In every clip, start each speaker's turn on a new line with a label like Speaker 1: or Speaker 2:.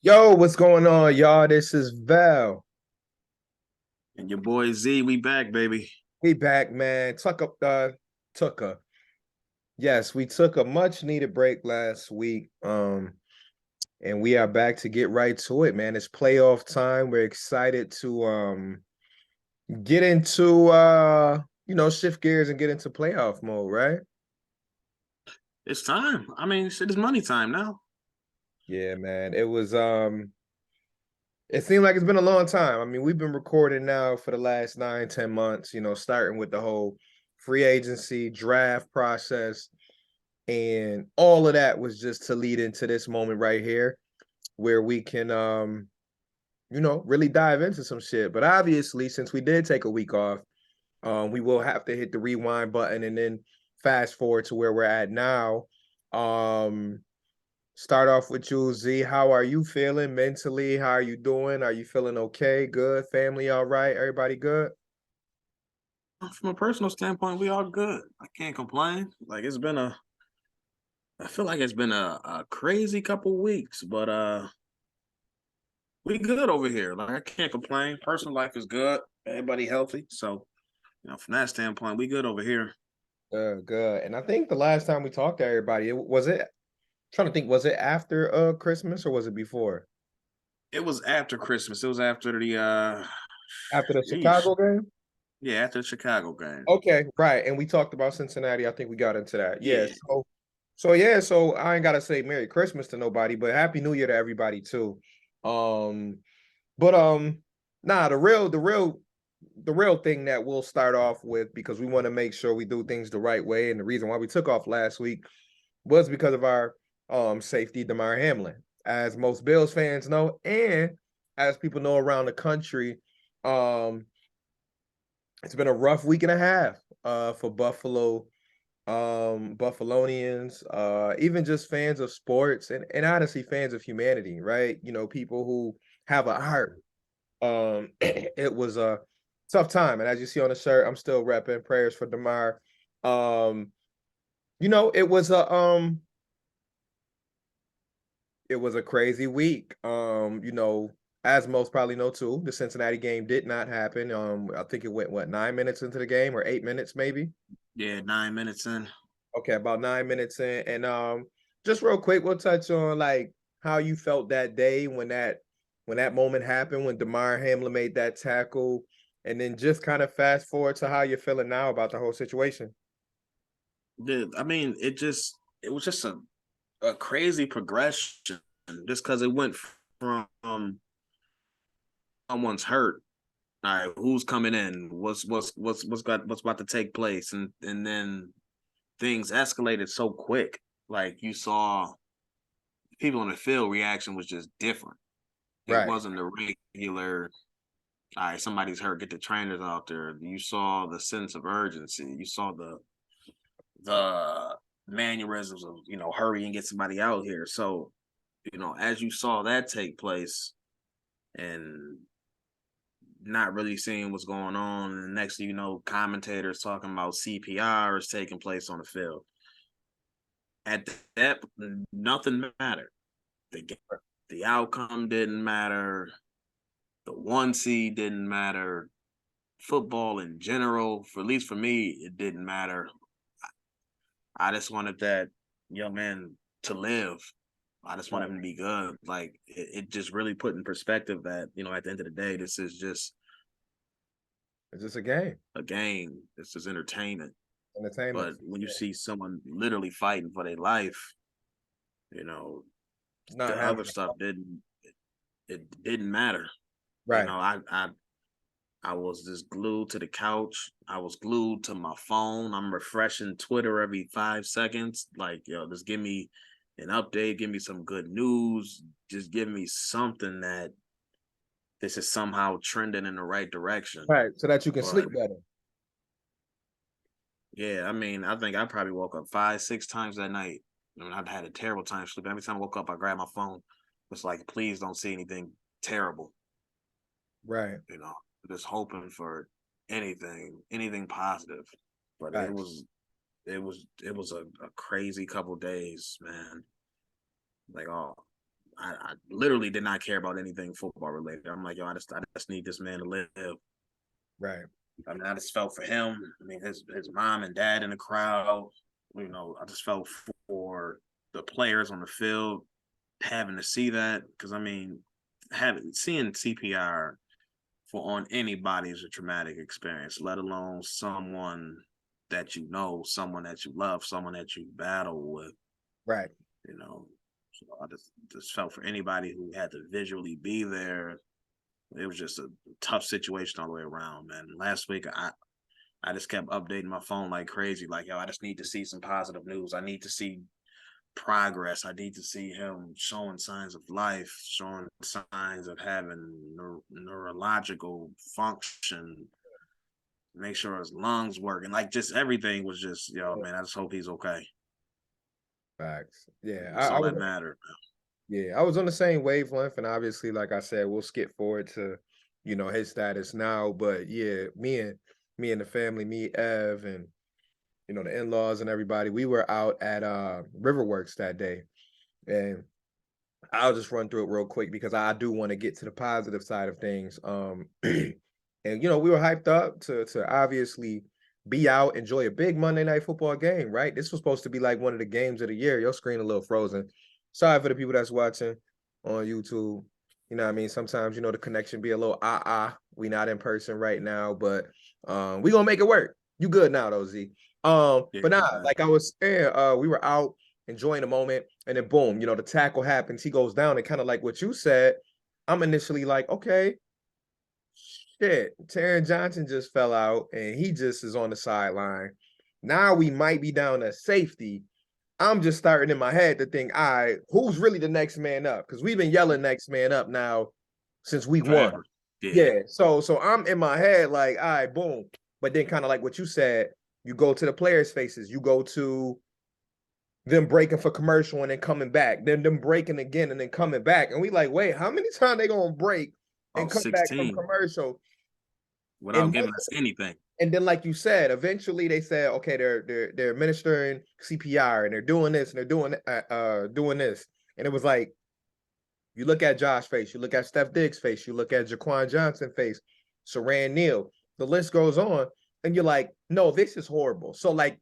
Speaker 1: Yo, what's going on, y'all? This is Val.
Speaker 2: And your boy Z, we back, baby.
Speaker 1: We back, man. Took a yes, we took a much needed break last week. And we are back to get right to it, man. It's playoff time. We're excited to get into shift gears and get into playoff mode, right?
Speaker 2: It's time. I mean, shit is money time now.
Speaker 1: Yeah, man. It seemed like it's been a long time. I mean, we've been recording now for the last 9, 10 months, starting with the whole free agency draft process. And all of that was just to lead into this moment right here where we can really dive into some shit. But obviously, since we did take a week off, we will have to hit the rewind button and then fast forward to where we're at now. Um Start off with you, Z. How are you feeling mentally? How are you doing? Are you feeling okay? Good? Family all right? Everybody good?
Speaker 2: From a personal standpoint, we all good. I can't complain. I feel like it's been a crazy couple weeks, but we good over here. Like I can't complain. Personal life is good. Everybody healthy. So, from that standpoint, we good over here.
Speaker 1: Good, good. And I think the last time we talked to everybody, trying to think, was it after Christmas or was it before?
Speaker 2: It was after Christmas. It was after the
Speaker 1: After the
Speaker 2: sheesh.
Speaker 1: Chicago game?
Speaker 2: Yeah, after the Chicago game.
Speaker 1: Okay, right. And we talked about Cincinnati. I think we got into that. Yeah.
Speaker 2: Yeah.
Speaker 1: So I ain't gotta say Merry Christmas to nobody, but Happy New Year to everybody too. Um, but nah, the real thing that we'll start off with because we want to make sure we do things the right way. And the reason why we took off last week was because of our safety, Damar Hamlin. As most Bills fans know, and as people know around the country, um, it's been a rough week and a half for Buffalonians, even just fans of sports and honestly fans of humanity, right? People who have a heart. It was a tough time. And as you see on the shirt, I'm still repping prayers for Damar. Um, it was a crazy week. As most probably know too, the Cincinnati game did not happen. I think it went 9 minutes into the game or 8 minutes maybe.
Speaker 2: Yeah, 9 minutes in.
Speaker 1: Okay, about 9 minutes in. And just real quick, we'll touch on like how you felt that day when that moment happened when Damar Hamlin made that tackle, and then just kind of fast forward to how you're feeling now about the whole situation.
Speaker 2: I mean, it was just a crazy progression just because it went from someone's hurt. All right, who's coming in? What's about to take place? And then things escalated so quick. Like you saw people in the field reaction was just different. It
Speaker 1: Right.
Speaker 2: wasn't the regular, all right, somebody's hurt, get the trainers out there. You saw the sense of urgency. You saw the mannerisms of, hurry and get somebody out here. So, as you saw that take place and not really seeing what's going on, and the next thing you know, commentators talking about CPR is taking place on the field. At that, nothing mattered. The the outcome didn't matter. The one seed didn't matter. Football in general, for at least for me, it didn't matter. I just wanted that young man to live. I just want
Speaker 1: Right.
Speaker 2: him to be good. Like it just really put in perspective that, at the end of the day, this is just
Speaker 1: It's just a game.
Speaker 2: a game. This is entertainment.
Speaker 1: Entertainment.
Speaker 2: But when you see someone literally fighting for their life, you know,
Speaker 1: It's not
Speaker 2: the other
Speaker 1: happening.
Speaker 2: stuff it didn't matter. You
Speaker 1: Right.
Speaker 2: know, I was just glued to the couch. I was glued to my phone. I'm refreshing Twitter every 5 seconds. Like, just give me an update, give me some good news, just give me something that this is somehow trending in the right direction.
Speaker 1: Right. So that you can
Speaker 2: But
Speaker 1: sleep better.
Speaker 2: yeah, I mean, I think I probably woke up 5, 6 times that night. I've had a terrible time sleeping. Every time I woke up, I grabbed my phone. It's like, please don't see anything terrible.
Speaker 1: Right.
Speaker 2: You know, just hoping for anything positive. But it
Speaker 1: Facts.
Speaker 2: was it was a crazy couple days, man. Like, oh, I literally did not care about anything football related. I'm like, yo, I just need this man to live.
Speaker 1: Right.
Speaker 2: I mean, I just felt for him. I mean, his mom and dad in the crowd. You know, I just felt for the players on the field having to see that, because I mean, seeing CPR for on anybody is a traumatic experience, let alone someone that you know, someone that you love, someone that you battle with.
Speaker 1: Right.
Speaker 2: You know, so I just felt for anybody who had to visually be there. It was just a tough situation all the way around, man. Last week, I just kept updating my phone like crazy. Like, yo, I just need to see some positive news. I need to see progress. I need to see him showing signs of life, showing signs of having neurological function, make sure his lungs working. Like, just everything was just, yo, man, I just hope he's okay.
Speaker 1: Facts. Yeah.
Speaker 2: That's all that mattered.
Speaker 1: Yeah, I was on the same wavelength, and obviously, like I said, we'll skip forward to, his status now. But yeah, me and the family, me, Ev, and the in-laws and everybody, we were out at Riverworks that day. And I'll just run through it real quick because I do want to get to the positive side of things. And we were hyped up to obviously be out, enjoy a big Monday night football game, right? This was supposed to be like one of the games of the year. Your screen a little frozen. Sorry for the people that's watching on YouTube. You know what I mean? Sometimes, the connection be a little we not in person right now, but we gonna make it work. You good now though, Z. But like I was saying, we were out enjoying the moment, and then boom, the tackle happens, he goes down, and kind of like what you said, I'm initially like, okay, shit, Taron Johnson just fell out, and he just is on the sideline. Now we might be down at safety. I'm just starting in my head to think, all right, who's really the next man up? Because we've been yelling next man up now since week one. Yeah. So I'm in my head like, all right, boom. But then kind of like what you said, you go to the players' faces, you go to them breaking for commercial and then coming back, then them breaking again and then coming back. And we like, wait, how many times they gonna break and come
Speaker 2: 16.
Speaker 1: back from commercial
Speaker 2: without giving us anything?
Speaker 1: And then, like you said, eventually they said, okay, they're administering CPR and they're doing this and they're doing this. And it was like, you look at Josh's face, you look at Steph Diggs' face, you look at Jaquan Johnson's face, Saran Neal, the list goes on, and you're like, no, this is horrible. So like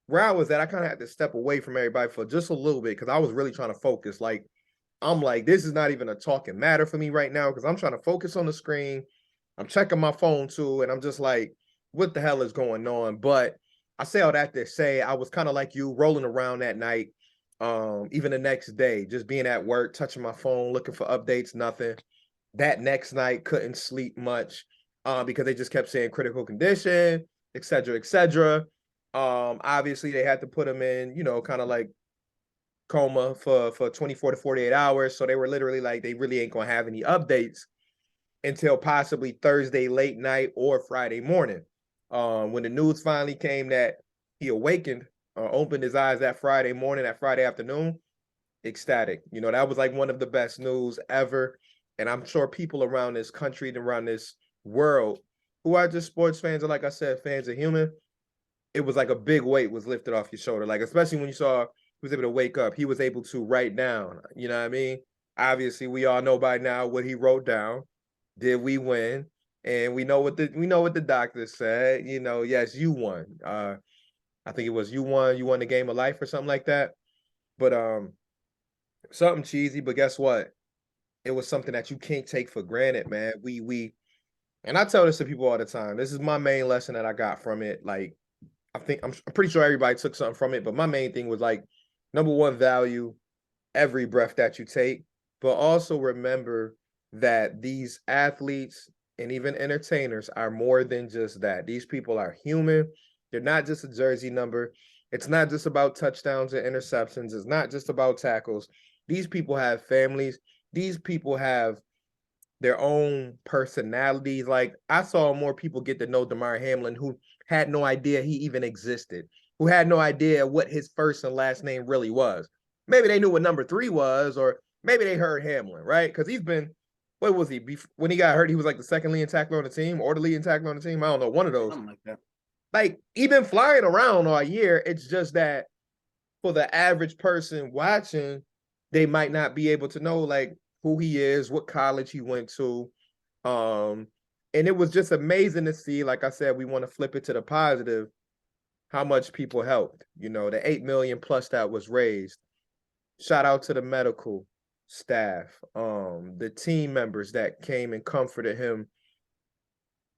Speaker 1: where I was at, I kind of had to step away from everybody for just a little bit because I was really trying to focus. Like, I'm like, this is not even a talking matter for me right now because I'm trying to focus on the screen. I'm checking my phone too, and I'm just like, what the hell is going on? But I say all that to say I was kind of like you, rolling around that night, even the next day, just being at work, touching my phone, looking for updates, nothing. That next night, couldn't sleep much because they just kept saying critical condition, et cetera, et cetera. Obviously, they had to put him in, kind of like coma for 24 to 48 hours. So they were literally like, they really ain't going to have any updates until possibly Thursday late night or Friday morning. When the news finally came that he awakened, opened his eyes that Friday morning, that Friday afternoon, ecstatic. That was like one of the best news ever. And I'm sure people around this country and around this world who are just sports fans, and like I said, fans of human, it was like a big weight was lifted off your shoulder. Like, especially when you saw he was able to wake up, he was able to write down, you know what I mean? Obviously, we all know by now what he wrote down. Did we win? And we know what the doctor said. Yes, you won. I think it was you won the game of life or something like that. But something cheesy, but guess what? It was something that you can't take for granted, man. And I tell this to people all the time. This is my main lesson that I got from it. Like, I'm pretty sure everybody took something from it, but my main thing was like, number one, value every breath that you take, but also remember that these athletes and even entertainers are more than just that. These people are human. They're not just a jersey number. It's not just about touchdowns and interceptions. It's not just about tackles. These people have families. These people have their own personalities. Like, I saw more people get to know Damar Hamlin who had no idea he even existed, who had no idea what his first and last name really was. Maybe they knew what number 3 was, or maybe they heard Hamlin, right? Because he's been, what was he? When he got hurt, he was like the second leading tackler on the team, or the leading tackler on the team. I don't know, one of those.
Speaker 2: Something like that.
Speaker 1: Like, he been flying around all year. It's just that for the average person watching, they might not be able to know like who he is, what college he went to. And it was just amazing to see, like I said, we want to flip it to the positive, how much people helped. You know, the 8 million plus that was raised. Shout out to the medical staff, the team members that came and comforted him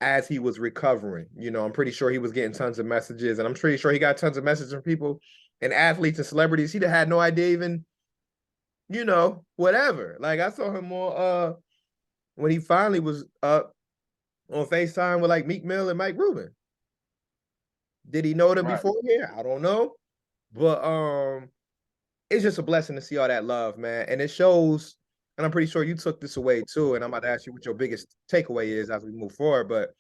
Speaker 1: as he was recovering. You know, I'm pretty sure he was getting tons of messages, and I'm pretty sure he got tons of messages from people and athletes and celebrities. He had no idea even, you know, whatever. Like I saw him on when he finally was up on FaceTime with like Meek Mill and Mike Rubin. Did he know them
Speaker 2: Right.
Speaker 1: before? Yeah, I don't know. But it's just a blessing to see all that love, man. And it shows, and I'm pretty sure you took this away too. And I'm about to ask you what your biggest takeaway is as we move forward, but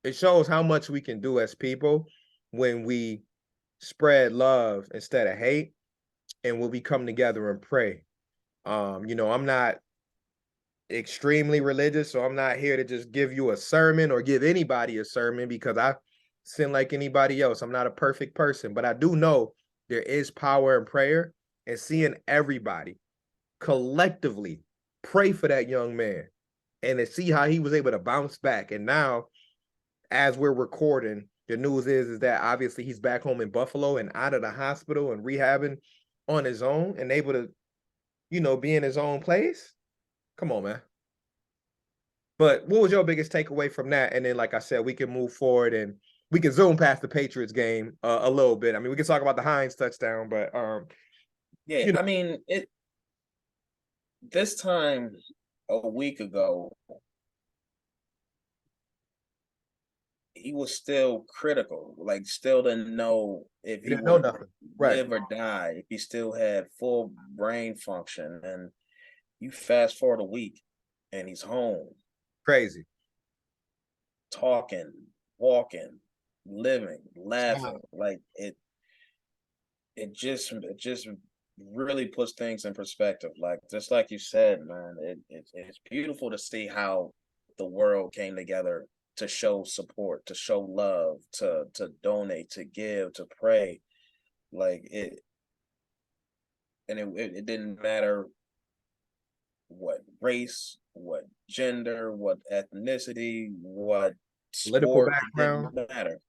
Speaker 1: it shows how much we can do as people when we spread love instead of hate, and when we come together and pray. You know, I'm not extremely religious, so I'm not here to just give you a sermon or give anybody a sermon because I sin like anybody else. I'm not a perfect person, but I do know there is power in prayer, and seeing everybody collectively pray for that young man and to see how he was able to bounce back. And now, as we're recording, the news is that obviously he's back home in Buffalo and out of the hospital and rehabbing on his own and able to, you know, be in his own place. Come on, man. But what was your biggest takeaway from that? And then, like I said, we can move forward and we can zoom past the Patriots game a little bit. I mean, we can talk about the Hines touchdown, but
Speaker 3: yeah,
Speaker 1: you know,
Speaker 3: I mean, this time a week ago, he was still critical, like still didn't know if
Speaker 1: you
Speaker 3: he
Speaker 1: didn't know
Speaker 3: would
Speaker 1: nothing, right?
Speaker 3: live or die, if he still had full brain function. And you fast forward a week and he's home,
Speaker 1: Crazy.
Speaker 3: talking, walking, living, laughing.
Speaker 1: Wow.
Speaker 3: Like it just really puts things in perspective. Like just like you said, man, it's beautiful to see how the world came together to show support, to show love, to donate, to give, to pray. Like it didn't matter what race, what gender, what ethnicity, what
Speaker 1: Political
Speaker 3: sport. It
Speaker 1: background,
Speaker 3: didn't matter.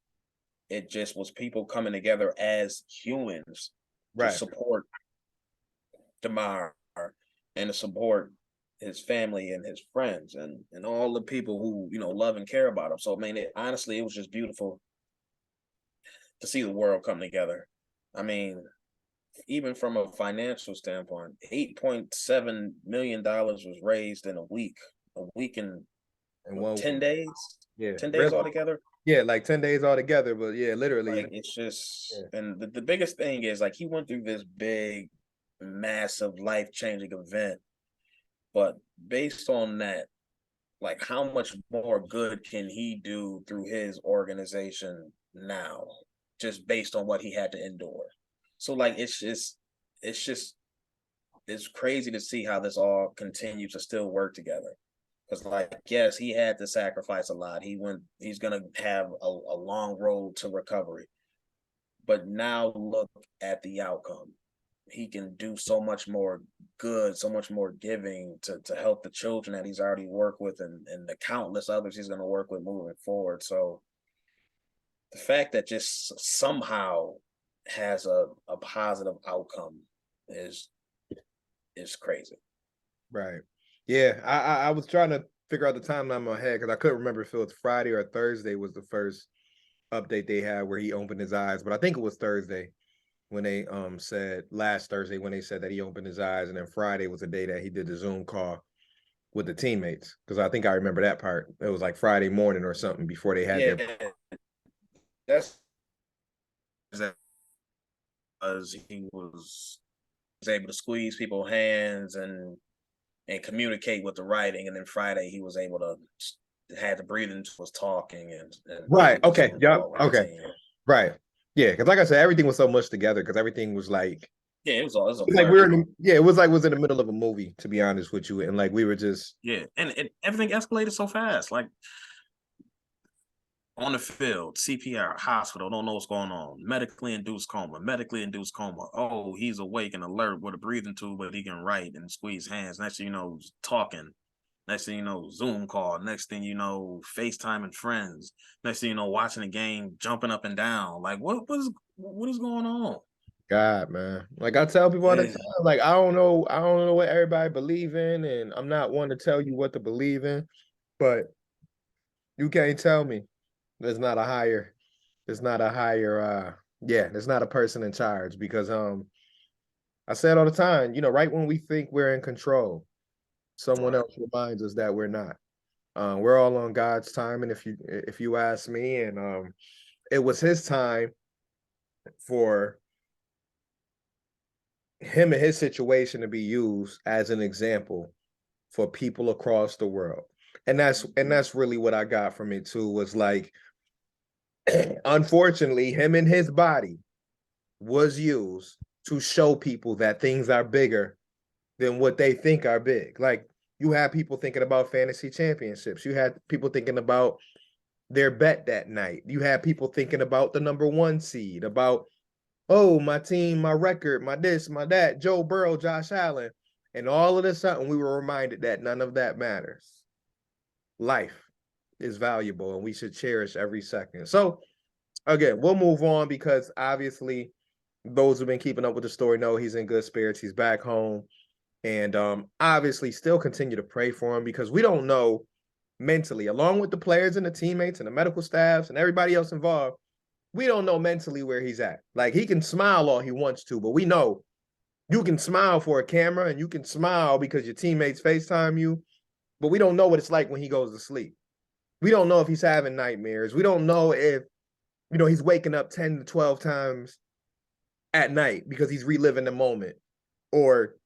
Speaker 3: It just was people coming together as humans to
Speaker 1: right?
Speaker 3: support Damar and to support his family and his friends and all the people who, you know, love and care about him. So I mean, honestly, it was just beautiful to see the world come together. I mean, even from a financial standpoint, $8.7 million was raised in a week and
Speaker 1: And one,
Speaker 3: 10 days,
Speaker 1: yeah,
Speaker 3: 10 days
Speaker 1: really,
Speaker 3: altogether.
Speaker 1: yeah, like 10 days altogether. But yeah, literally,
Speaker 3: Like it's just,
Speaker 1: yeah.
Speaker 3: and the biggest thing is like he went through this big, massive, life changing event, but based on that, like how much more good can he do through his organization now, just based on what he had to endure? So like it's just it's crazy to see how this all continues to still work together. Because like yes, he had to sacrifice a lot. He's gonna have a long road to recovery. But now look at the outcome. He can do so much more good, so much more giving to help the children that he's already worked with and the countless others he's going to work with moving forward. So the fact that just somehow has a positive outcome is crazy.
Speaker 1: Right. Yeah, I was trying to figure out the timeline in my head because I couldn't remember if it was Friday or Thursday was the first update they had where he opened his eyes, but I think it was Thursday when they said last Thursday when they said that he opened his eyes, and then Friday was the day that he did the Zoom call with the teammates, because I think I remember that part. It was like Friday morning or something before they had
Speaker 3: Yeah,
Speaker 1: their
Speaker 3: that's because he was able to squeeze people's hands and communicate with the writing, and then Friday he was able to had the breathing was talking and
Speaker 1: right.
Speaker 3: do the
Speaker 1: Okay.
Speaker 3: Zoom
Speaker 1: Yep.
Speaker 3: call with the
Speaker 1: Okay.
Speaker 3: team.
Speaker 1: Right. Yeah, because like I said, everything was so much together because everything was like
Speaker 3: Yeah, it was a
Speaker 1: like we were
Speaker 3: blur.
Speaker 1: in the, yeah, it was like was in the middle of a movie, to be honest with you, and like we were just
Speaker 2: Yeah, and everything escalated so fast. Like on the field, CPR, hospital, don't know what's going on. Medically induced coma, medically induced coma. Oh, he's awake and alert with a breathing tube, but he can write and squeeze hands. Next thing you know, talking. Next thing you know, Zoom call. Next thing you know, FaceTime and friends. Next thing you know, watching a game, jumping up and down. Like, what is going on?
Speaker 1: God, man. Like I tell people all the
Speaker 2: Yeah.
Speaker 1: time, like I don't know what everybody believe in, and I'm not one to tell you what to believe in, but you can't tell me there's not a higher, there's not a person in charge because I say it all the time, right when we think we're in control, someone else reminds us that we're not. We're all on God's time, and if you ask me, and it was his time for him and his situation to be used as an example for people across the world. And that's really what I got from it too, was like, unfortunately, him and his body was used to show people that things are bigger than what they think are big. Like you had people thinking about fantasy championships. You had people thinking about their bet that night. You had people thinking about the number one seed, about, oh, my team, my record, my this, my that, Joe Burrow, Josh Allen. And all of a sudden, we were reminded that none of that matters. Life is valuable and we should cherish every second. So, again, we'll move on because obviously, those who've been keeping up with the story know he's in good spirits. He's back home. And obviously, still continue to pray for him because we don't know mentally, along with the players and the teammates and the medical staffs and everybody else involved, we don't know mentally where he's at. Like he can smile all he wants to, but we know you can smile for a camera and you can smile because your teammates FaceTime you, but we don't know what it's like when he goes to sleep. We don't know if he's having nightmares. We don't know if, he's waking up 10 to 12 times at night because he's reliving the moment or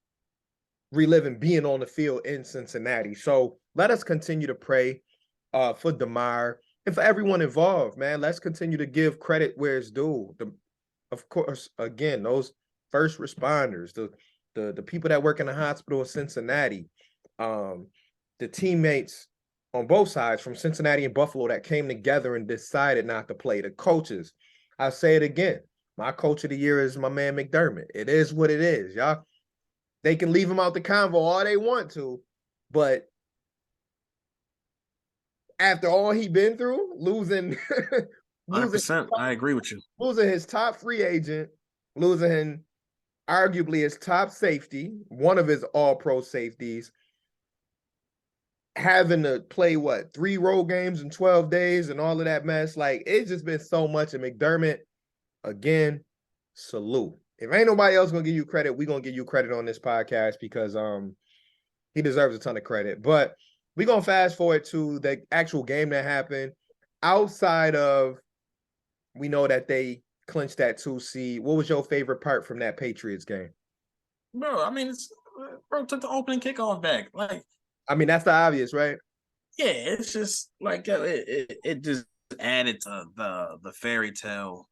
Speaker 1: reliving being on the field in Cincinnati. So let us continue to pray for Damar and for everyone involved, man. Let's continue to give credit where it's due. Of course, again, those first responders, the people that work in the hospital in Cincinnati, the teammates on both sides from Cincinnati and Buffalo that came together and decided not to play, the coaches. I'll say it again. My coach of the year is my man McDermott. It is what it is, y'all. They can leave him out the convo all they want to, but after all he been through, losing
Speaker 2: 100%. I agree with you.
Speaker 1: Losing his top free agent, losing arguably his top safety, one of his all-pro safeties, having to play 3 road games in 12 days and all of that mess. Like it's just been so much. And McDermott, again, salute. If ain't nobody else gonna give you credit, we're gonna give you credit on this podcast because he deserves a ton of credit. But we're gonna fast forward to the actual game that happened. Outside of, we know that they clinched that 2 seed. What was your favorite part from that Patriots game?
Speaker 2: Bro, I mean, took the opening kickoff back. Like,
Speaker 1: I mean, that's the obvious, right?
Speaker 2: yeah, it's just like it just added to the fairy tale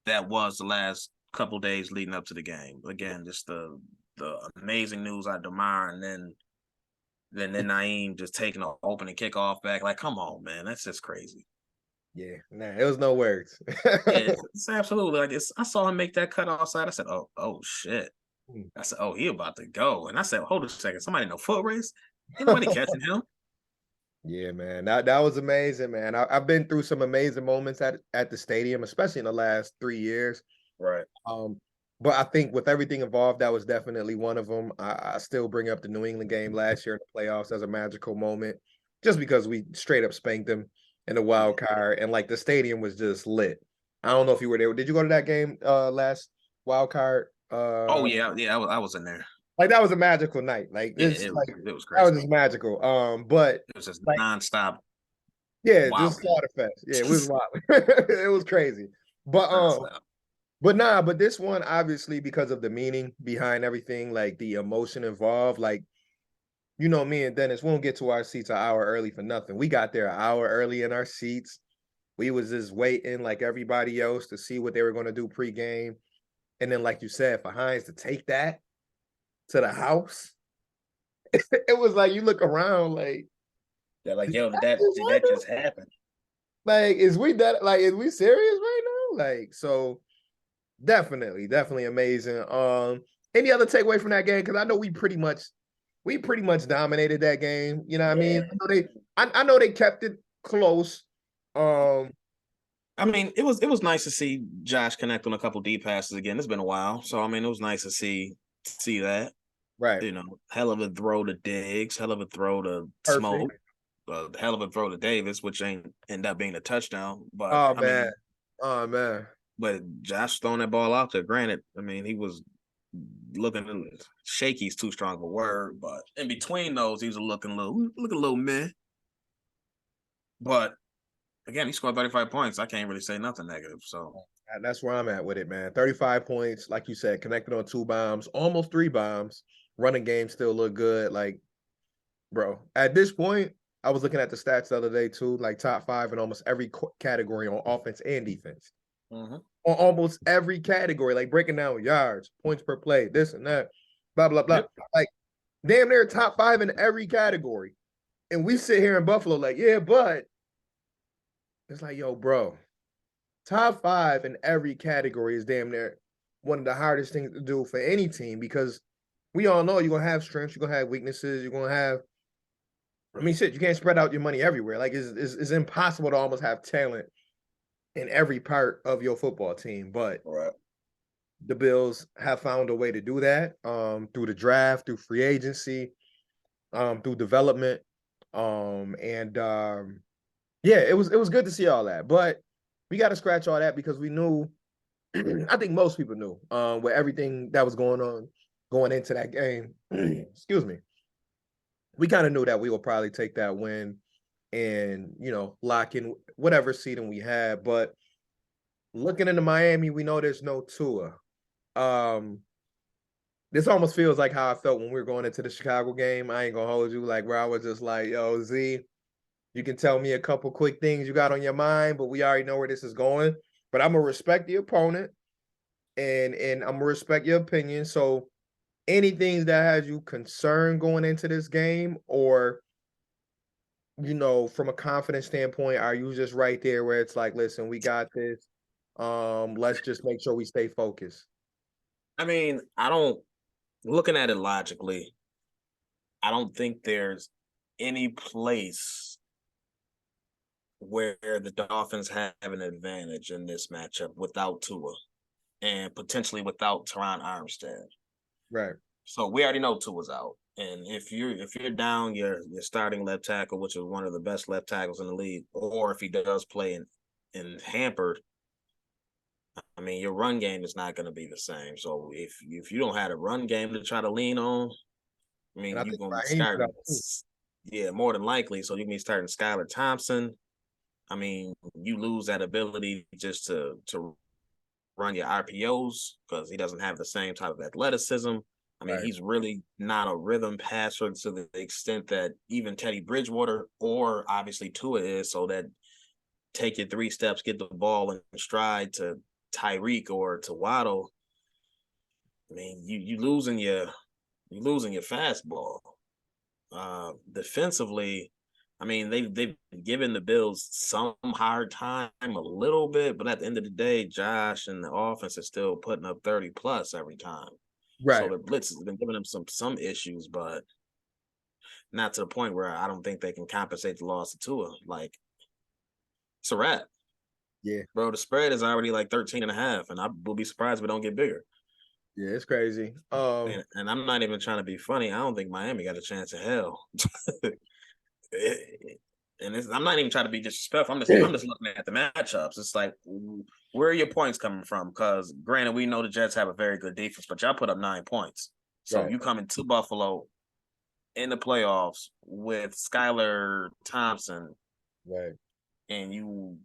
Speaker 2: that was the last couple days leading up to the game. Again, just the amazing news out of Damar, and then Naeem just taking the opening kickoff back. Like, come on, man, that's just crazy.
Speaker 1: Yeah, nah, it was no words.
Speaker 2: Yeah, it's absolutely like I saw him make that cut offside. I said, oh shit. I said, oh, he about to go. And I said, hold a second, somebody no foot race? Ain't nobody catching him.
Speaker 1: Yeah, man, that was amazing, man. I've been through some amazing moments at the stadium, especially in the last 3 years.
Speaker 3: Right.
Speaker 1: But I think with everything involved, that was definitely one of them. I still bring up the New England game last year in the playoffs as a magical moment, just because we straight up spanked them in the wild card, and like the stadium was just lit. I don't know if you were there. Did you go to that game last wild card?
Speaker 2: Oh yeah, I was in there.
Speaker 1: Like that was a magical night. Like
Speaker 2: Yeah,
Speaker 1: it's
Speaker 2: it was crazy.
Speaker 1: that was just magical. But
Speaker 2: it was just
Speaker 1: like,
Speaker 2: nonstop.
Speaker 1: yeah,
Speaker 2: Wow.
Speaker 1: just slaughter fest. Yeah, it was wild. It was crazy. But this one, obviously, because of the meaning behind everything, like the emotion involved, like, me and Dennis won't get to our seats an hour early for nothing. We got there an hour early in our seats. We was just waiting like everybody else to see what they were going to do pregame. And then, like you said, for Hines to take that to the house, it was like you look around like,
Speaker 3: Yeah, like, yo, did that just happen?
Speaker 1: Like, is we serious right now? Like, so definitely amazing. Any other takeaway from that game? Because I know we pretty much dominated that game. You know what I mean? I know they kept it close.
Speaker 2: I mean, it was nice to see Josh connect on a couple deep passes again. It's been a while, so I mean, it was nice to see that.
Speaker 1: Right.
Speaker 2: You know, hell of a throw to Diggs, hell of a throw to
Speaker 1: Perfect.
Speaker 2: Smoke, hell of a throw to Davis, which ain't end up being a touchdown. But
Speaker 1: Oh
Speaker 2: I
Speaker 1: man.
Speaker 2: mean,
Speaker 1: Oh man.
Speaker 2: but Josh throwing that ball out there. Granted, I mean, he was looking shaky. Is too strong of a word, but in between those, he was looking a little meh. But again, he scored 35 points. I can't really say nothing negative. So
Speaker 1: That's where I'm at with it, man. 35 points, like you said, connected on 2 bombs, almost 3 bombs. Running game still look good. Like, bro, at this point, I was looking at the stats the other day too, like top 5 in almost every category on offense and defense.
Speaker 2: mm-hmm.
Speaker 1: On almost every category, like breaking down yards, points per play, this and that, blah blah blah.
Speaker 2: Yep.
Speaker 1: Like, damn near top 5 in every category. And we sit here in Buffalo like, yeah, but it's like, yo, bro, top 5 in every category is damn near one of the hardest things to do for any team, because we all know you're gonna have strengths, you're gonna have weaknesses, you're gonna have. I mean, shit, you can't spread out your money everywhere. Like, it's impossible to almost have talent in every part of your football team. But
Speaker 3: Right.
Speaker 1: the Bills have found a way to do that, through the draft, through free agency, through development, and yeah, it was good to see all that. But we got to scratch all that because we knew. I think most people knew, with everything that was going on going into that game. Excuse me. We kind of knew that we will probably take that win and, lock in whatever seeding we had. But looking into Miami, we know there's no Tua. This almost feels like how I felt when we were going into the Chicago game. I ain't gonna hold you, like, where I was just like, yo, Z, you can tell me a couple quick things you got on your mind, but we already know where this is going. But I'm gonna respect the opponent, and I'm gonna respect your opinion. So anything that has you concerned going into this game, or from a confidence standpoint, are you just right there where it's like, listen, we got this. Let's just make sure we stay focused.
Speaker 2: I mean, looking at it logically, I don't think there's any place where the Dolphins have an advantage in this matchup without Tua and potentially without Teron Armstead.
Speaker 1: Right.
Speaker 2: So we already know Tua's out. And if you're down your starting left tackle, which is one of the best left tackles in the league, or if he does play in hampered, I mean, your run game is not going to be the same. So if you don't have a run game to try to lean on, I mean, you're going to be starting, more than likely. So you can be starting Skylar Thompson. I mean, you lose that ability just to run your RPOs because he doesn't have the same type of athleticism. I mean, he's really not a rhythm passer to the extent that even Teddy Bridgewater or obviously Tua is. So that take your 3 steps, get the ball in stride to Tyreek or to Waddle. I mean, you losing your fastball. Defensively, I mean, they've given the Bills some hard time a little bit, but at the end of the day, Josh and the offense is still putting up 30 plus every time.
Speaker 1: Right.
Speaker 2: So the blitz has been giving them some issues, but not to the point where I don't think they can compensate the loss of Tua. Like, it's a wrap.
Speaker 1: Yeah.
Speaker 2: Bro, the spread is already like 13.5, and I will be surprised if it don't get bigger.
Speaker 1: Yeah, it's crazy.
Speaker 2: And I'm not even trying to be funny. I don't think Miami got a chance of hell. I'm not even trying to be disrespectful. I'm just looking at the matchups. It's like, where are your points coming from? Because granted, we know the Jets have a very good defense, but y'all put up 9 points. So you come into Buffalo in the playoffs with Skylar Thompson,
Speaker 1: right,
Speaker 2: and you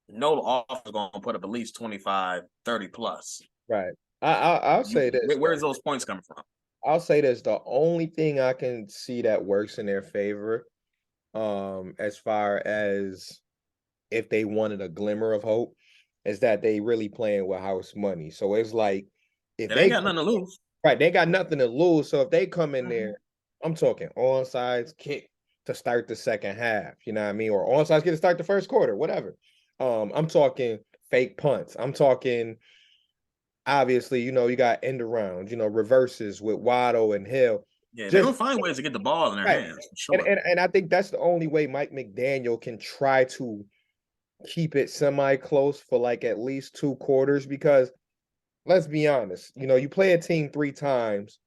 Speaker 2: know the offense is going to put up at least 25, 30 plus.
Speaker 1: Right. I'll say this.
Speaker 2: Where's those points coming from?
Speaker 1: I'll say this. The only thing I can see that works in their favor, as far as if they wanted a glimmer of hope, is that they really playing with house money. So it's like, if
Speaker 2: they ain't got nothing to lose.
Speaker 1: Right, they got nothing to lose. So if they come in there, I'm talking onsides, kick, to start the second half. You know what I mean? Or onside kick to start the first quarter, whatever. I'm talking fake punts. I'm talking obviously, you got end arounds, reverses with Waddle and Hill.
Speaker 2: Yeah, they're
Speaker 1: Just
Speaker 2: gonna find ways to get the ball in their
Speaker 1: right.
Speaker 2: hands, for
Speaker 1: And,
Speaker 2: sure.
Speaker 1: and I think that's the only way Mike McDaniel can try to keep it semi-close for like at least 2 quarters, because let's be honest, you play a team 3 times,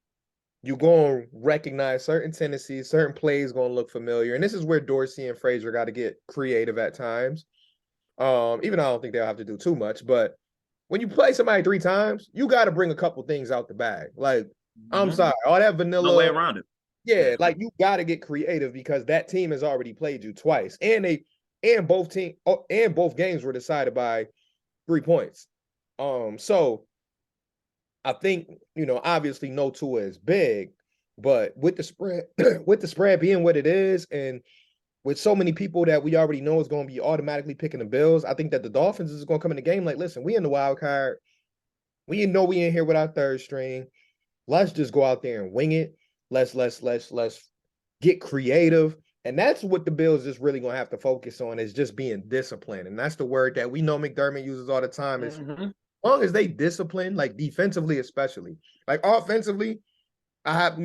Speaker 1: you're going to recognize certain tendencies, certain plays going to look familiar. And this is where Dorsey and Frazier got to get creative at times. Even though I don't think they'll have to do too much, but when you play somebody 3 times, you got to bring a couple things out the bag. Like, I'm sorry, all that vanilla.
Speaker 2: No way around it.
Speaker 1: Yeah, like you got to get creative because that team has already played you twice, and both games were decided by 3 points. So I think, obviously no Tua is big, but with the spread, with the spread being what it is, and with so many people that we already know is going to be automatically picking the Bills, I think that the Dolphins is going to come in the game like, listen, we in the wild card. We know we in here with our third string. Let's just go out there and wing it. Let's get creative. And that's what the Bills is really going to have to focus on, is just being disciplined. And that's the word that we know McDermott uses all the time, is as long as they discipline, like defensively especially. Like offensively, I'm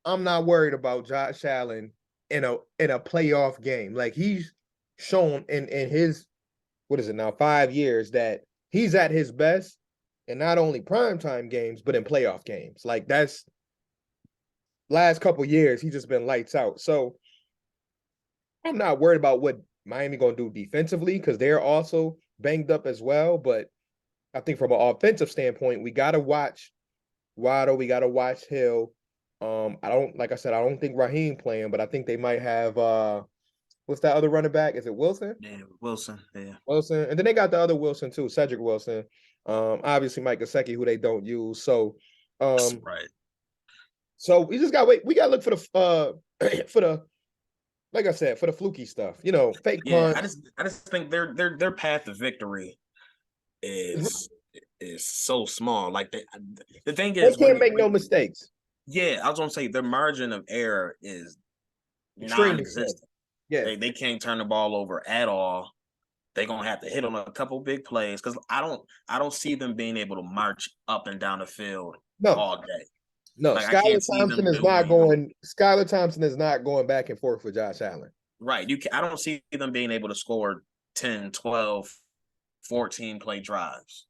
Speaker 1: not worried about Josh Allen in a playoff game. Like he's shown in his, what is it now, 5 years, that he's at his best in not only primetime games, but in playoff games. Like that's last couple years, he's just been lights out. So I'm not worried about what Miami going to do defensively, because they're also banged up as well. But I think from an offensive standpoint, we got to watch Waddle. We got to watch Hill. Like I said, I don't think Raheem playing, but I think they might have what's that other running back? Is it Wilson?
Speaker 2: Yeah, Wilson. Yeah,
Speaker 1: Wilson. And then they got the other Wilson too, Cedric Wilson. Obviously Mike Gesicki, who they don't use. So
Speaker 2: right.
Speaker 1: So we just gotta wait. We gotta look for the for the, like I said, for the fluky stuff. Fake punts.
Speaker 2: I just think their path to victory is so small. Like the thing
Speaker 1: They
Speaker 2: is,
Speaker 1: can't make no mistakes.
Speaker 2: Yeah, I was gonna say their margin of error is
Speaker 1: Extremely
Speaker 2: non-existent.
Speaker 1: Yeah,
Speaker 2: They can't turn the ball over at all. They're gonna have to hit on a couple big plays, because I don't see them being able to march up and down the field all day.
Speaker 1: No,
Speaker 2: like, I can't see them
Speaker 1: Skylar Thompson is not going back and forth with Josh Allen.
Speaker 2: Right. I don't see them being able to score 10, 12, 14 play drives.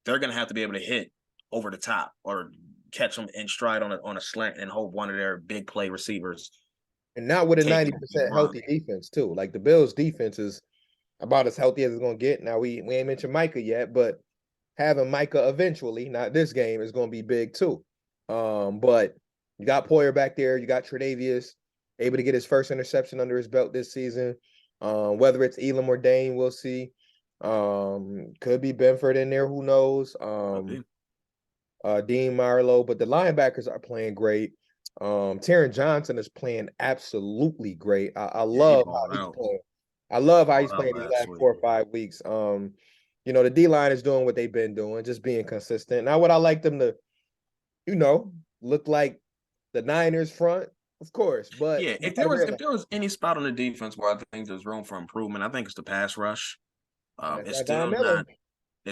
Speaker 2: They're going to have to be able to hit over the top or catch them in stride on a slant and hold one of their big play receivers.
Speaker 1: And not with a 90% healthy defense too. Like the Bills defense is about as healthy as it's going to get. Now we ain't mentioned Micah yet, but having Micah eventually, not this game, is going to be big too. But you got Poyer back there. You got Tre'Davious able to get his first interception under his belt this season. Whether it's Elam or Dane, we'll see. Could be Benford in there. Who knows? Dean Marlowe. But the linebackers are playing great. Taron Johnson is playing absolutely great. I love how he's playing. I love how he's playing these last 4 or 5 weeks. The D-line is doing what they've been doing, just being consistent. Now, would I like them to, look like the Niners front? Of course, but
Speaker 2: yeah, if there was any spot on the defense where I think there's room for improvement, I think it's the pass rush. It's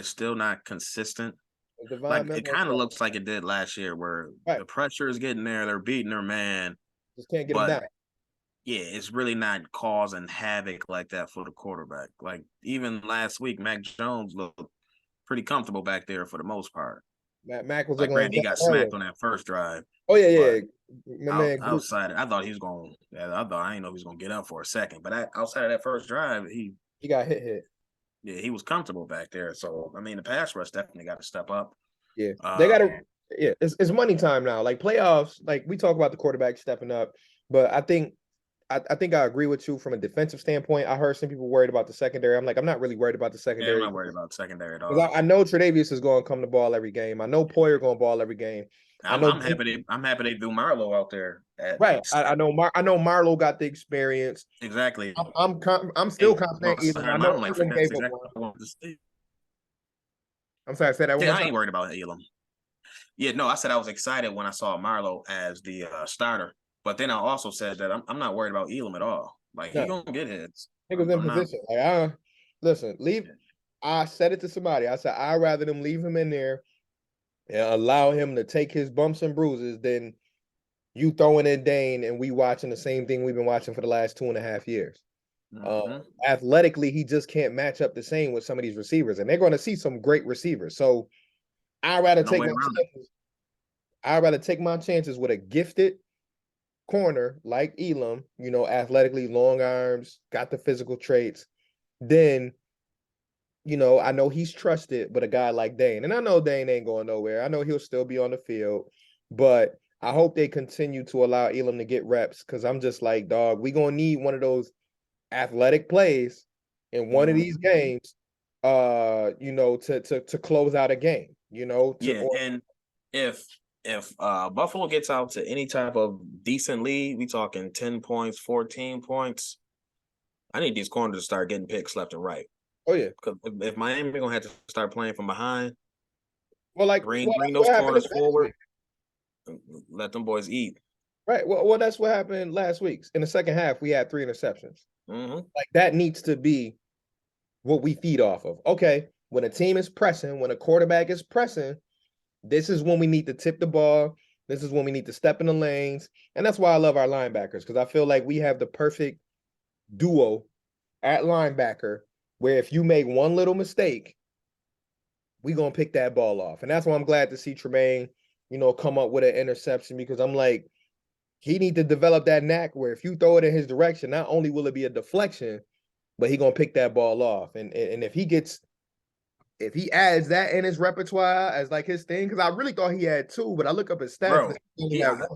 Speaker 2: still not consistent. Like it kind of looks like it did last year, where the pressure is getting there, they're beating their man,
Speaker 1: just can't get them down.
Speaker 2: Yeah, it's really not causing havoc like that for the quarterback. Like even last week, Mac Jones looked pretty comfortable back there for the most part.
Speaker 1: Mac was
Speaker 2: like, granted, he got smacked on that first drive.
Speaker 1: Oh yeah.
Speaker 2: Outside, I thought he was going. I didn't know he was going to get up for a second. But outside of that first drive, he
Speaker 1: got hit.
Speaker 2: Yeah, he was comfortable back there. So I mean, the pass rush definitely got to step up.
Speaker 1: Yeah, they got to. Yeah, it's money time now. Like playoffs, like we talk about the quarterback stepping up, but I think I agree with you from a defensive standpoint. I heard some people worried about the secondary. I'm like, I'm not really worried about the secondary.
Speaker 2: Yeah, I'm not worried about the secondary at all.
Speaker 1: I know Tre'Davious is going to come to ball every game. I know Poyer going to ball every game.
Speaker 2: I'm happy they threw Marlowe out there.
Speaker 1: I know Marlowe got the experience.
Speaker 2: Exactly.
Speaker 1: I'm still confident.
Speaker 2: I'm
Speaker 1: sorry, I said that.
Speaker 2: I ain't worried about Elam. Yeah, no, I said I was excited when I saw Marlowe as the starter, But then I also said that I'm not worried about Elam at all. Like he
Speaker 1: No,
Speaker 2: gonna get his.
Speaker 1: niggas in
Speaker 2: I'm not.
Speaker 1: position. Like, listen, leave. I said it to somebody. I said I'd rather them leave him in there and allow him to take his bumps and bruises than you throwing in Dane and we watching the same thing we've been watching for the last 2.5 years.
Speaker 2: Mhm.
Speaker 1: Athletically, he just can't match up the same with some of these receivers, and they're going to see some great receivers. So I'd rather
Speaker 2: No
Speaker 1: take
Speaker 2: way
Speaker 1: my
Speaker 2: around it.
Speaker 1: chances. I'd rather take my chances with a gifted corner like Elam, athletically, long arms, got the physical traits, then I know he's trusted, but a guy like Dane, and I know Dane ain't going nowhere. I know he'll still be on the field, but I hope they continue to allow Elam to get reps because I'm just like, dog, we gonna need one of those athletic plays in one of these games, to close out a game,
Speaker 2: Yeah, and if Buffalo gets out to any type of decent lead, we talking 10 points, 14 points. I need these corners to start getting picks left and right.
Speaker 1: oh yeah.
Speaker 2: Because if Miami gonna have to start playing from behind,
Speaker 1: Well,
Speaker 2: bring
Speaker 1: that's
Speaker 2: those
Speaker 1: what happened
Speaker 2: corners
Speaker 1: this last
Speaker 2: forward,
Speaker 1: week.
Speaker 2: and let them boys eat.
Speaker 1: Right. Well, that's what happened last week. In the second half, we had 3 interceptions.
Speaker 2: Mm-hmm.
Speaker 1: Like that needs to be what we feed off of. Okay, when a team is pressing, when a quarterback is pressing, this is when we need to tip the ball. This is when we need to step in the lanes. And that's why I love our linebackers, because I feel like we have the perfect duo at linebacker where if you make one little mistake, we're going to pick that ball off. And that's why I'm glad to see Tremaine, come up with an interception, because I'm like, he need to develop that knack where if you throw it in his direction, not only will it be a deflection, but he going to pick that ball off. And if he adds that in his repertoire as like his thing, because I really thought he had two, but I look up his stats and
Speaker 2: Bro,
Speaker 1: he only had one.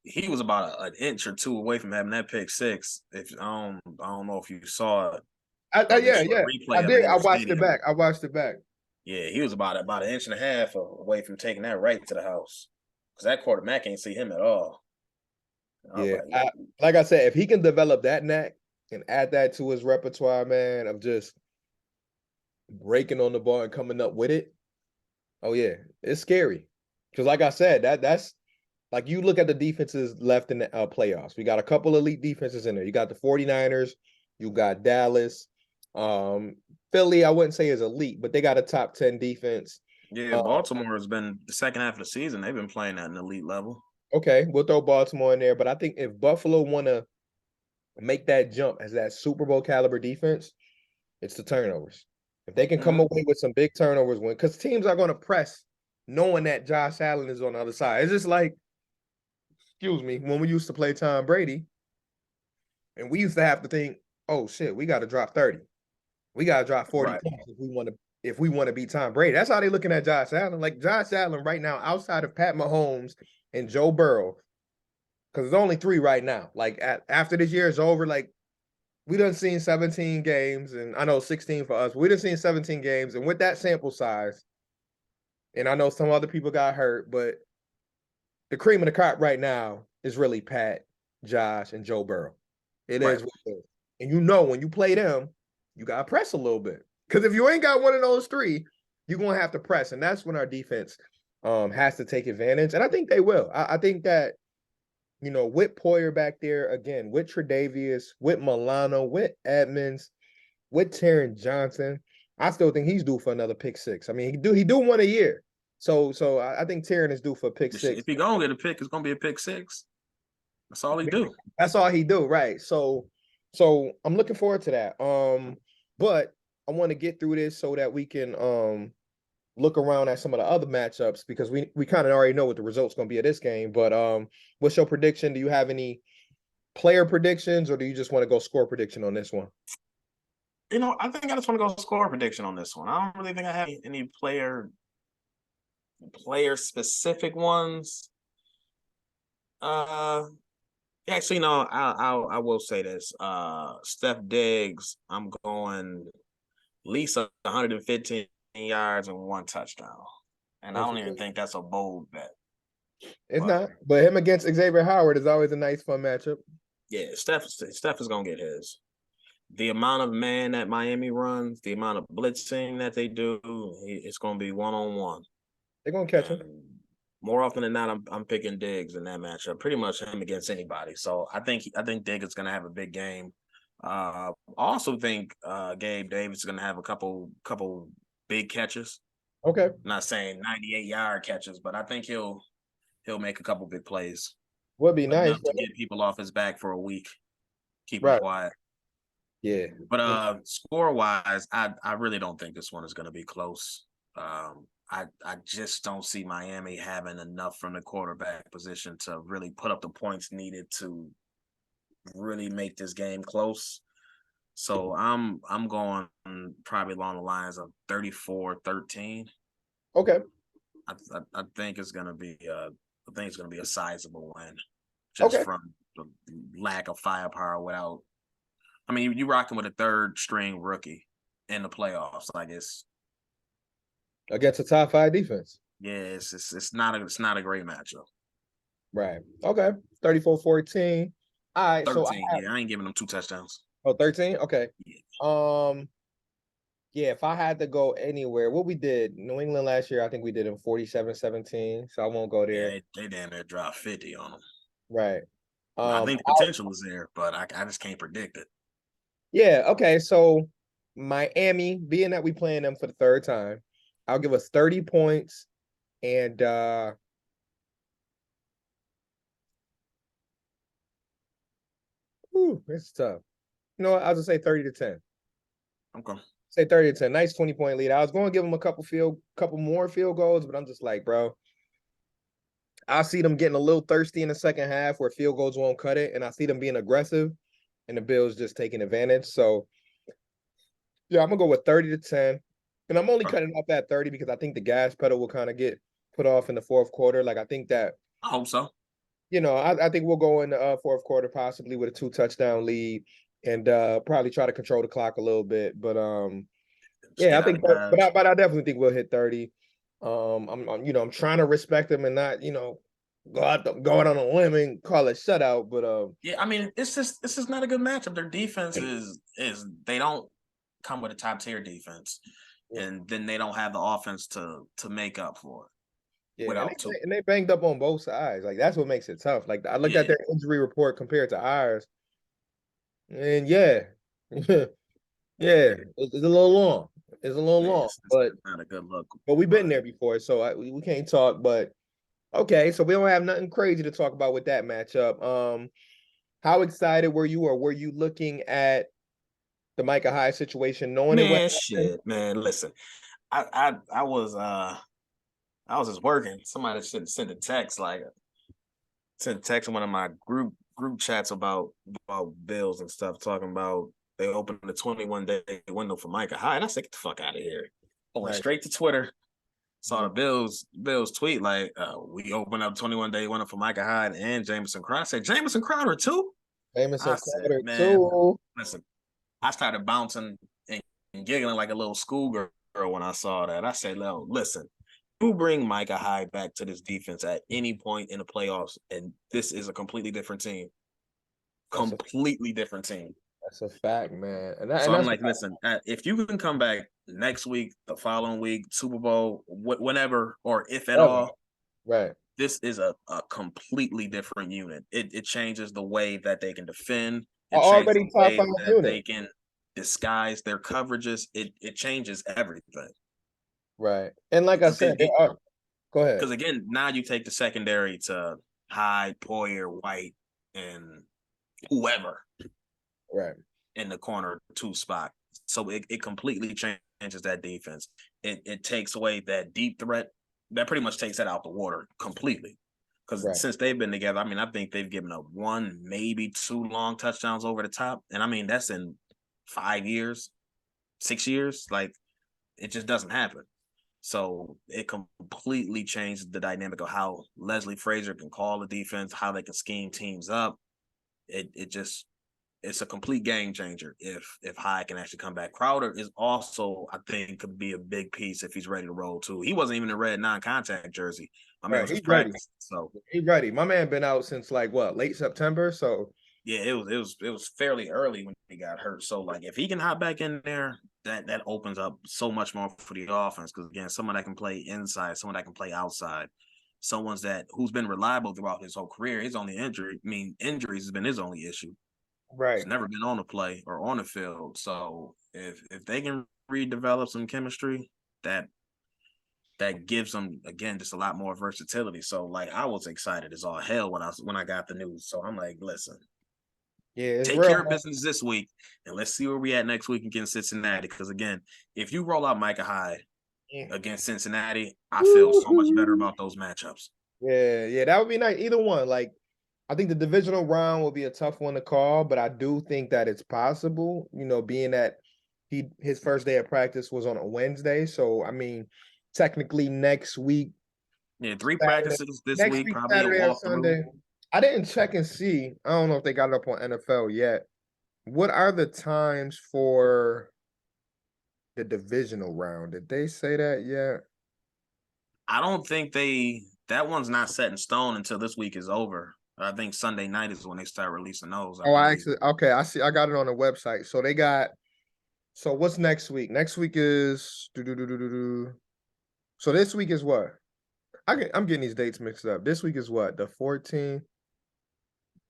Speaker 2: he was about an inch or two away from having that pick six. If I don't know if you saw it.
Speaker 1: Yeah, I
Speaker 2: Replay of it
Speaker 1: did.
Speaker 2: in
Speaker 1: I
Speaker 2: the
Speaker 1: watched it
Speaker 2: stadium.
Speaker 1: back. I watched it back.
Speaker 2: Yeah, he was about an inch and a half away from taking that right to the house. Because that quarterback ain't see him at all.
Speaker 1: Yeah, like I said, if he can develop that knack and add that to his repertoire, man, of just breaking on the ball and coming up with it, oh yeah, it's scary. Because like I said, that's like you look at the defenses left in the playoffs. We got a couple elite defenses in there. You got the 49ers, you got Dallas. Philly, I wouldn't say is elite, but they got a top 10 defense.
Speaker 2: Yeah, Baltimore has been the second half of the season. They've been playing at an elite level.
Speaker 1: Okay, we'll throw Baltimore in there, but I think if Buffalo want to make that jump as that Super Bowl caliber defense, it's the turnovers. If they can come away with some big turnovers, because teams are going to press, knowing that Josh Allen is on the other side. It's just like, excuse me, when we used to play Tom Brady, and we used to have to think, oh shit, we got to drop 30, we got to drop 40 points if we want to beat Tom Brady. That's how they looking at Josh Allen. Like Josh Allen right now, outside of Pat Mahomes and Joe Burrow, because there's only 3 right now. Like after this year is over, like we done seen 17 games, and I know 16 for us. We done seen 17 games, and with that sample size, and I know some other people got hurt, but the cream of the crop right now is really Pat, Josh, and Joe Burrow. It is what it is. And when you play them, you got to press a little bit. Because if you ain't got one of those 3, you're going to have to press. And that's when our defense has to take advantage. And I think they will. I think that, with Poyer back there, again, with Tre'Davious, with Milano, with Edmonds, with Taron Johnson, I still think he's due for another pick 6. I mean, he do one a year. So I think Taron is due for a pick 6.
Speaker 2: If he gonna get a pick, it's gonna be a pick 6. That's all he do.
Speaker 1: That's all he do, right? So I'm looking forward to that. But I want to get through this so that we can look around at some of the other matchups, because we kind of already know what the results going to be of this game. But what's your prediction? Do you have any player predictions, or do you just want to go score prediction on this one?
Speaker 2: I think I just want to go score prediction on this one. I don't really think I have any player specific ones. Actually, no. I will say this. Steph Diggs, I'm going at least 115 yards and 1 touchdown, and I don't even think that's a bold bet.
Speaker 1: It's not, but him against Xavier Howard is always a nice, fun matchup.
Speaker 2: Yeah, Steph is gonna get his. The amount of man that Miami runs, the amount of blitzing that they do, it's gonna be 1-on-1.
Speaker 1: They're gonna catch him.
Speaker 2: more often than not, I'm picking Diggs in that matchup. Pretty much him against anybody. So I think Diggs is going to have a big game. I also think Gabe Davis is going to have a couple big catches.
Speaker 1: Okay.
Speaker 2: I'm not saying 98-yard catches, but I think he'll make a couple big plays.
Speaker 1: Would be nice.
Speaker 2: Enough to get people off his back for a week. Keep him
Speaker 1: Right.
Speaker 2: quiet.
Speaker 1: Yeah.
Speaker 2: But score wise, I really don't think this one is going to be close. I just don't see Miami having enough from the quarterback position to really put up the points needed to really make this game close. So I'm going probably along the lines of 34-13.
Speaker 1: Okay.
Speaker 2: I think it's gonna be a sizable win, just
Speaker 1: Okay.
Speaker 2: from the lack of firepower. Without, I mean, you rocking with a third string rookie in the playoffs. Like it's
Speaker 1: Against a top 5 defense.
Speaker 2: yeah, it's not a great matchup.
Speaker 1: Right. Okay. 34-14. All right. So
Speaker 2: 13, I ain't giving them 2 touchdowns.
Speaker 1: 13? Okay.
Speaker 2: Yeah.
Speaker 1: Yeah, if I had to go anywhere, what we did, New England last year, I think we did in 47-17. So I won't go there.
Speaker 2: Yeah, they damn near dropped 50 on them.
Speaker 1: Right.
Speaker 2: I think the potential is there, but I just can't predict it.
Speaker 1: Yeah, okay. So Miami, being that we playing them for the 3rd time, I'll give us 30 points and it's tough. You know what? I'll just say 30-10.
Speaker 2: Okay.
Speaker 1: Say 30-10. Nice 20-point lead. I was going to give them a couple more field goals, but I'm just like, bro, I see them getting a little thirsty in the second half where field goals won't cut it, and I see them being aggressive, and the Bills just taking advantage. So, yeah, I'm gonna go with 30-10, and I'm only cutting off at 30 because I think the gas pedal will kind of get put off in the 4th quarter. Like I think that,
Speaker 2: I hope so.
Speaker 1: I think we'll go in the 4th quarter possibly with a 2-touchdown lead, and probably try to control the clock a little bit. But yeah, I think, but I definitely think we'll hit 30. I'm trying to respect them and not, go out on a limb and call it shutout. But
Speaker 2: yeah, I mean, this is not a good matchup. Their defense is they don't come with a top tier defense, and then they don't have the offense to make up for it.
Speaker 1: Yeah, and they banged up on both sides. Like that's what makes it tough. Like I looked at their injury report compared to ours, and yeah, yeah, it's a little long. It's a little long, but
Speaker 2: not a good look.
Speaker 1: But we've been there before, so we can't talk. But okay, so we don't have nothing crazy to talk about with that matchup. How excited were you, or were you looking at the Micah Hyde situation, knowing it went?
Speaker 2: Man, listen, I was just working. Somebody should send a text in one of my group chats about bills and stuff, talking about they opened the 21-day window for Micah Hyde. And I said, get the fuck out of here. I went straight to Twitter. Saw the Bills tweet like, we opened up 21-day window for Micah Hyde and Jamison Crowder. I said, Jamison Crowder too?
Speaker 1: Jamison Crowder too.
Speaker 2: Listen, I started bouncing and giggling like a little schoolgirl when I saw that. I said, no, listen, you bring Micah Hyde back to this defense at any point in the playoffs, and this is a completely different team. Different team.
Speaker 1: That's a fact, man.
Speaker 2: So I'm like, listen, if you can come back next week, the following week, Super Bowl, whenever, or if at all,
Speaker 1: right?
Speaker 2: This is a completely different unit. It changes the way that they can defend.
Speaker 1: Already top 5 unit.
Speaker 2: They can disguise their coverages. It changes everything.
Speaker 1: Right, and like I said, go ahead.
Speaker 2: Because again, now you take the secondary to Hyde, Poyer, White, and whoever.
Speaker 1: Right.
Speaker 2: In the corner 2 spot. So it completely changes that defense. It takes away that deep threat. That pretty much takes that out the water completely. Because since they've been together, I mean, I think they've given up 1, maybe 2 long touchdowns over the top. And I mean, that's in 5 years, 6 years. Like, it just doesn't happen. So it completely changes the dynamic of how Leslie Frazier can call the defense, how they can scheme teams up. It's a complete game changer if Hyde can actually come back. Crowder is also, I think, could be a big piece if he's ready to roll too. He wasn't even in a red non-contact jersey. My man was just practicing. So
Speaker 1: he's ready. My man been out since like what, late September. So
Speaker 2: yeah, it was fairly early when he got hurt. So like if he can hop back in there, that opens up so much more for the offense. Because again, someone that can play inside, someone that can play outside. who's been reliable throughout his whole career. His only injuries has been his only issue.
Speaker 1: Right.
Speaker 2: He's never been on the play or on the field. So if they can redevelop some chemistry, that gives them, again, just a lot more versatility. So like, I was excited as all hell when I got the news. So I'm like, listen,
Speaker 1: Yeah, it's
Speaker 2: take
Speaker 1: real.
Speaker 2: care of business this week, and let's see where we at next week against Cincinnati. Because again, if you roll out Micah Hyde against Cincinnati, I feel so much better about those matchups.
Speaker 1: Yeah, that would be nice. Either one. Like, I think the divisional round will be a tough one to call, but I do think that it's possible, being that his first day of practice was on a Wednesday. So, I mean, technically next week.
Speaker 2: Yeah, 3
Speaker 1: Saturday,
Speaker 2: practices this
Speaker 1: next
Speaker 2: week,
Speaker 1: week,
Speaker 2: probably a
Speaker 1: Saturday or
Speaker 2: walkthrough.
Speaker 1: Sunday. I didn't check and see. I don't know if they got it up on NFL yet. What are the times for the divisional round? Did they say that yet?
Speaker 2: I don't think that one's not set in stone until this week is over. I think Sunday night is when they start releasing those.
Speaker 1: Okay, I see. I got it on the website. So what's next week? Next week is So this week is what? I'm getting these dates mixed up. This week is what? The 14th?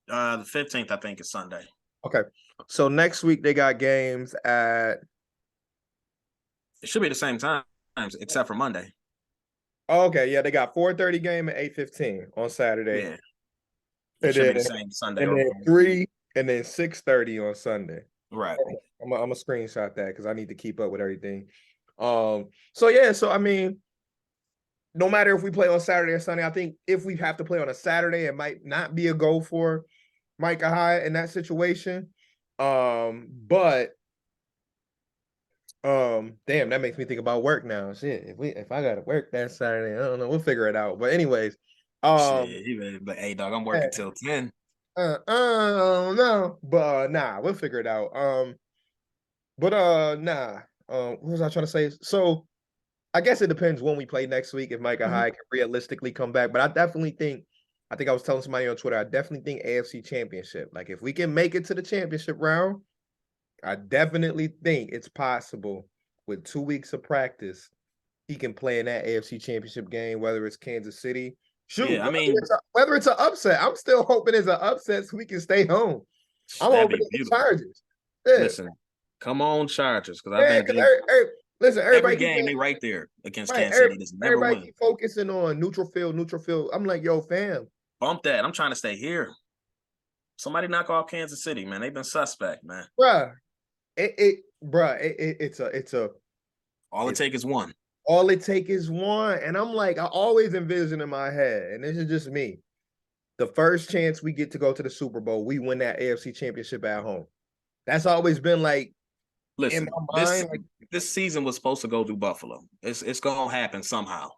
Speaker 2: The 15th, I think, is Sunday.
Speaker 1: Okay. So next week they got games at.
Speaker 2: It should be the same times, except for Monday.
Speaker 1: Okay, yeah, they got 4:30 game at 8:15 on Saturday.
Speaker 2: Yeah. It should be the same Sunday.
Speaker 1: And then 3 and then 6:30 on Sunday.
Speaker 2: Right.
Speaker 1: I'm gonna screenshot that because I need to keep up with everything. So I mean, no matter if we play on Saturday or Sunday, I think if we have to play on a Saturday, it might not be a go for Micah Hyde in that situation. But damn, that makes me think about work now. Shit, if I gotta work that Saturday, I don't know. We'll figure it out. But anyways,
Speaker 2: Shit, but hey, dog, I'm working till 10.
Speaker 1: No, but nah, we'll figure it out. Nah. What was I trying to say? So I guess it depends when we play next week if Micah Hyde can realistically come back. But I think I was telling somebody on Twitter, I definitely think AFC Championship. Like, if we can make it to the championship round, I definitely think it's possible with 2 weeks of practice, he can play in that AFC Championship game, whether it's Kansas City. Shoot,
Speaker 2: Yeah, I mean,
Speaker 1: whether it's an upset, I'm still hoping it's an upset so we can stay home. I'm hoping it's the Chargers.
Speaker 2: Yeah. Listen, come on, Chargers, because I think
Speaker 1: listen,
Speaker 2: every game they right there against Kansas City. Just never
Speaker 1: everybody
Speaker 2: win.
Speaker 1: Keep focusing on neutral field. I'm like, yo, fam,
Speaker 2: bump that. I'm trying to stay here. Somebody knock off Kansas City, man. They've been suspect, man.
Speaker 1: Bruh, it's a.
Speaker 2: All it take is one.
Speaker 1: All it take is one, and I'm like, I always envision in my head, and this is just me. The first chance we get to go to the Super Bowl, we win that AFC Championship at home. That's always been like,
Speaker 2: listen,
Speaker 1: in my mind,
Speaker 2: this season was supposed to go through Buffalo. It's gonna happen somehow.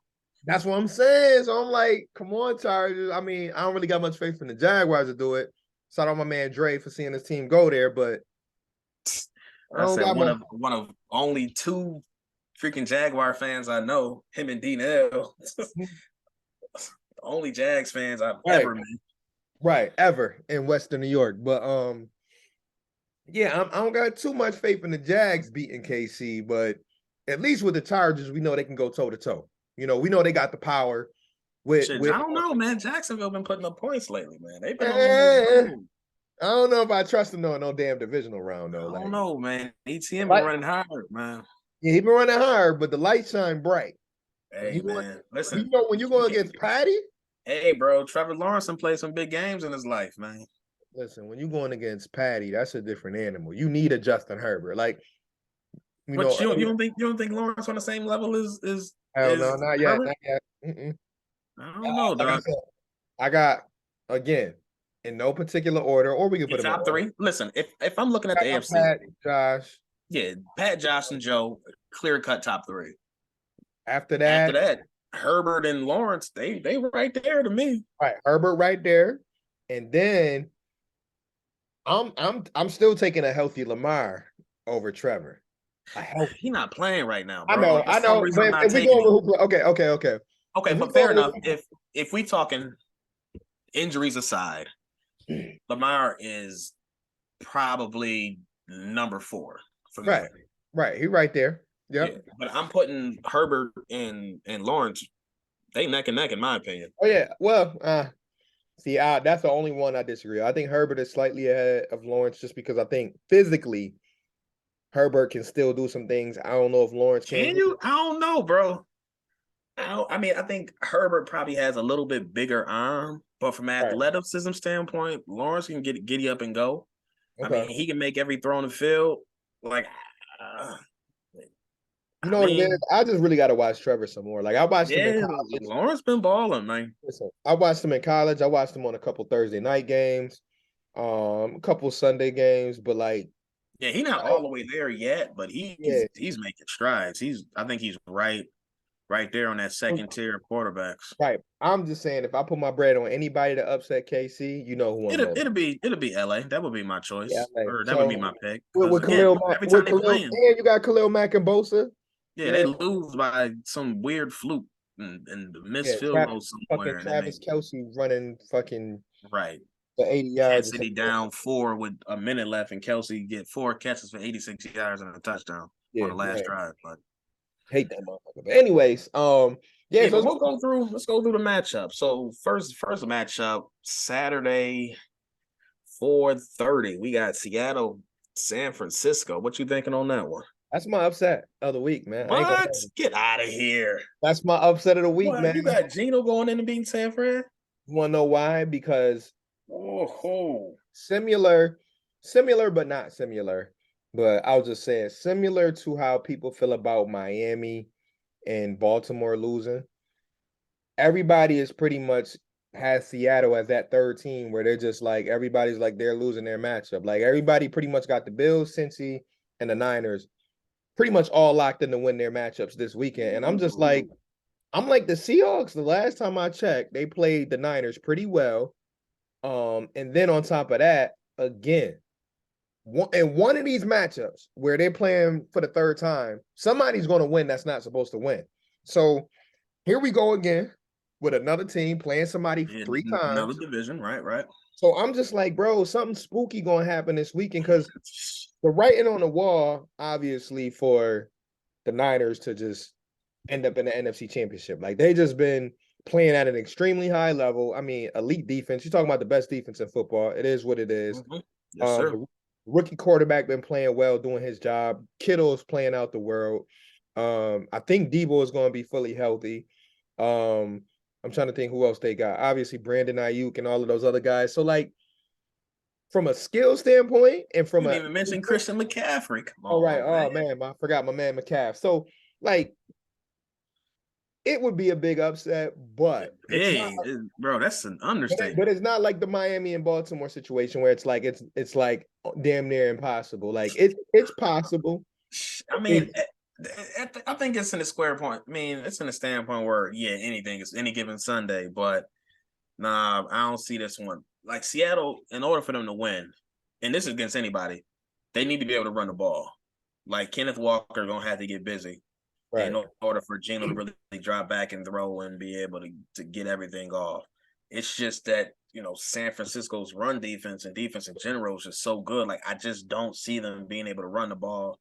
Speaker 1: That's what I'm saying. So I'm like, come on, Chargers. I mean, I don't really got much faith in the Jaguars to do it. Shout out my man Dre for seeing his team go there, but
Speaker 2: I said one of only 2 freaking Jaguar fans I know, him and D-Nell. Only Jags fans I've ever met.
Speaker 1: Right, ever in Western New York. But yeah, I don't got too much faith in the Jags beating KC, but at least with the Chargers, we know they can go toe to toe. We know they got the power. I
Speaker 2: don't know, man. Jacksonville been putting up points lately, man. They've been
Speaker 1: I don't know if I trust them no damn divisional round though.
Speaker 2: I don't know, man. ETN been running hard, man.
Speaker 1: Yeah, he been running hard, but the lights shine bright.
Speaker 2: Hey, man, listen.
Speaker 1: When you go against Patty.
Speaker 2: Hey, bro, Trevor Lawrence played some big games in his life, man.
Speaker 1: Listen, when you're going against Patty, that's a different animal. You need a Justin Herbert, like.
Speaker 2: You don't think Lawrence on the same level is?
Speaker 1: Hell no, not yet. Not yet.
Speaker 2: I don't know, dog.
Speaker 1: I got, again, in no particular order, or we can put
Speaker 2: top 3. Listen, if I'm looking at the AFC,
Speaker 1: Pat, Josh.
Speaker 2: Yeah, Pat, Josh, and Joe, clear cut top 3.
Speaker 1: After that,
Speaker 2: Herbert and Lawrence, they were right there to me.
Speaker 1: Right, Herbert right there, and then I'm still taking a healthy Lamar over Trevor.
Speaker 2: He's not playing right now, bro.
Speaker 1: I know. But if we go okay.
Speaker 2: Okay, but fair enough. If we talking injuries aside, Lamar is probably number 4 for me.
Speaker 1: Right. He right there. Yep.
Speaker 2: Yeah, but I'm putting Herbert and Lawrence They neck and neck, in my opinion.
Speaker 1: Oh yeah. Well, see, that's the only one I disagree. I think Herbert is slightly ahead of Lawrence just because I think physically Herbert can still do some things. I don't know if Lawrence can.
Speaker 2: Can you? I don't know, bro. I mean, I think Herbert probably has a little bit bigger arm, but from an
Speaker 1: Right.
Speaker 2: athleticism standpoint, Lawrence can get giddy up and go. I
Speaker 1: Okay.
Speaker 2: mean, he can make every throw on the field. Like, uh,
Speaker 1: You
Speaker 2: I
Speaker 1: know what it
Speaker 2: mean,
Speaker 1: is? I just really got to watch Trevor some more. Like I watched him in
Speaker 2: yeah,
Speaker 1: college.
Speaker 2: Lawrence been balling, man.
Speaker 1: Listen, I watched him in college. I watched him on a couple Thursday night games, a couple Sunday games. But like,
Speaker 2: Yeah, he's not all the way there yet, but
Speaker 1: yeah,
Speaker 2: he's making strides. I think he's right there on that second tier of quarterbacks.
Speaker 1: right. I'm just saying, if I put my bread on anybody to upset KC, you know who I'm going.
Speaker 2: It'll be LA. That would be my
Speaker 1: Yeah,
Speaker 2: choice,
Speaker 1: like,
Speaker 2: or that would be
Speaker 1: so
Speaker 2: my pick.
Speaker 1: with,
Speaker 2: Because
Speaker 1: with
Speaker 2: again,
Speaker 1: Khalil Mack,
Speaker 2: every time they playing,
Speaker 1: and you got Khalil Mack and Bosa.
Speaker 2: yeah,
Speaker 1: Yeah,
Speaker 2: they lose by some weird fluke and
Speaker 1: yeah.
Speaker 2: miss field goal
Speaker 1: Fucking
Speaker 2: somewhere, and then they
Speaker 1: Travis Kelsey running fucking
Speaker 2: right.
Speaker 1: for 80 yards.
Speaker 2: Kansas City down 4 with a minute left, and Kelsey get 4 catches for 86 yards and a touchdown on
Speaker 1: Yeah,
Speaker 2: the last
Speaker 1: man.
Speaker 2: drive. But
Speaker 1: Hate that motherfucker. But anyways, yeah.
Speaker 2: yeah,
Speaker 1: So
Speaker 2: but we'll go through. Let's go through the matchup. So first matchup Saturday 4:30. We got Seattle, San Francisco. What you thinking on that one?
Speaker 1: that's my upset of the week, man. I ain't gonna.
Speaker 2: What? Get out of here!
Speaker 1: That's my upset of the week,
Speaker 2: What?
Speaker 1: man.
Speaker 2: You got Gino going in and beating San Fran?
Speaker 1: You want to know why? Because
Speaker 2: Oh,
Speaker 1: similar, but not similar. But I'll just say it similar to how people feel about Miami and Baltimore losing. Everybody is pretty much has Seattle as that third team where they're just like everybody's like they're losing their matchup. Like everybody pretty much got the Bills, Cincy, and the Niners pretty much all locked in to win their matchups this weekend. And I'm just like, I'm like the Seahawks. The last time I checked, they played the Niners pretty well. And then on top of that, again, one of these matchups where they're playing for the third time, somebody's going to win that's not supposed to win. So here we go again with another team playing somebody
Speaker 2: yeah,
Speaker 1: 3 times.
Speaker 2: another division, right.
Speaker 1: So I'm just like, bro, something spooky going to happen this weekend because the writing on the wall, obviously, for the Niners to just end up in the NFC Championship. Like they just been playing at an extremely high level. I mean, elite defense. You're talking about the best defense in football. It is what it is.
Speaker 2: Mm-hmm. Yes, sir.
Speaker 1: The rookie quarterback been playing well, doing his job. Kittle is playing out the world. I think Debo is going to be fully healthy. I'm trying to think who else they got. Obviously, Brandon Ayuk and all of those other guys. So, like, from a skill standpoint and from
Speaker 2: You
Speaker 1: a
Speaker 2: didn't even mention Christian McCaffrey. Come
Speaker 1: all right,
Speaker 2: on,
Speaker 1: oh man, I forgot my man McCaff. So, like, it would be a big upset, but it's not.
Speaker 2: Bro, that's an understatement.
Speaker 1: But it's not like the Miami and Baltimore situation where it's like it's like damn near impossible. Like it's possible.
Speaker 2: I mean, I think it's in the square point. I mean, it's in the standpoint where anything is any given Sunday, but nah, I don't see this one. Like Seattle, in order for them to win, and this is against anybody, they need to be able to run the ball. Like Kenneth Walker gonna have to get busy
Speaker 1: Right.
Speaker 2: in order for Geno to really drop back and throw and be able to get everything off. It's just that, San Francisco's run defense and defense in general is just so good. Like, I just don't see them being able to run the ball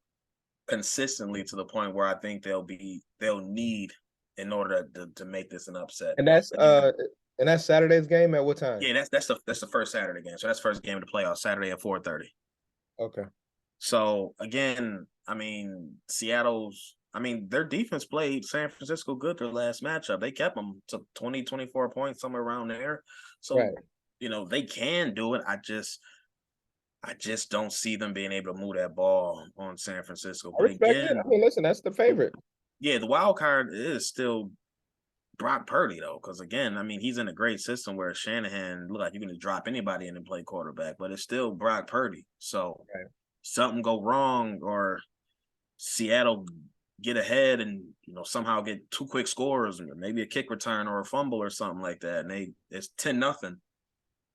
Speaker 2: consistently to the point where I think they'll need in order to make this an upset.
Speaker 1: And that's Saturday's game at what time?
Speaker 2: Yeah, that's the first Saturday game. So that's first game of the playoffs, Saturday at 4:30.
Speaker 1: Okay.
Speaker 2: So again, I mean, their defense played San Francisco good their last matchup. They kept them to 20, 24 points, somewhere around there. So,
Speaker 1: right.
Speaker 2: They can do it. I just don't see them being able to move that ball on San Francisco.
Speaker 1: I respect it. I mean, listen, that's the favorite.
Speaker 2: Yeah, the wild card is still Brock Purdy, though, because again, I mean, he's in a great system where Shanahan look like you're going to drop anybody in and play quarterback, but it's still Brock Purdy. So something go wrong or Seattle get ahead and somehow get 2 quick scores or maybe a kick return or a fumble or something like that, and it's 10-0.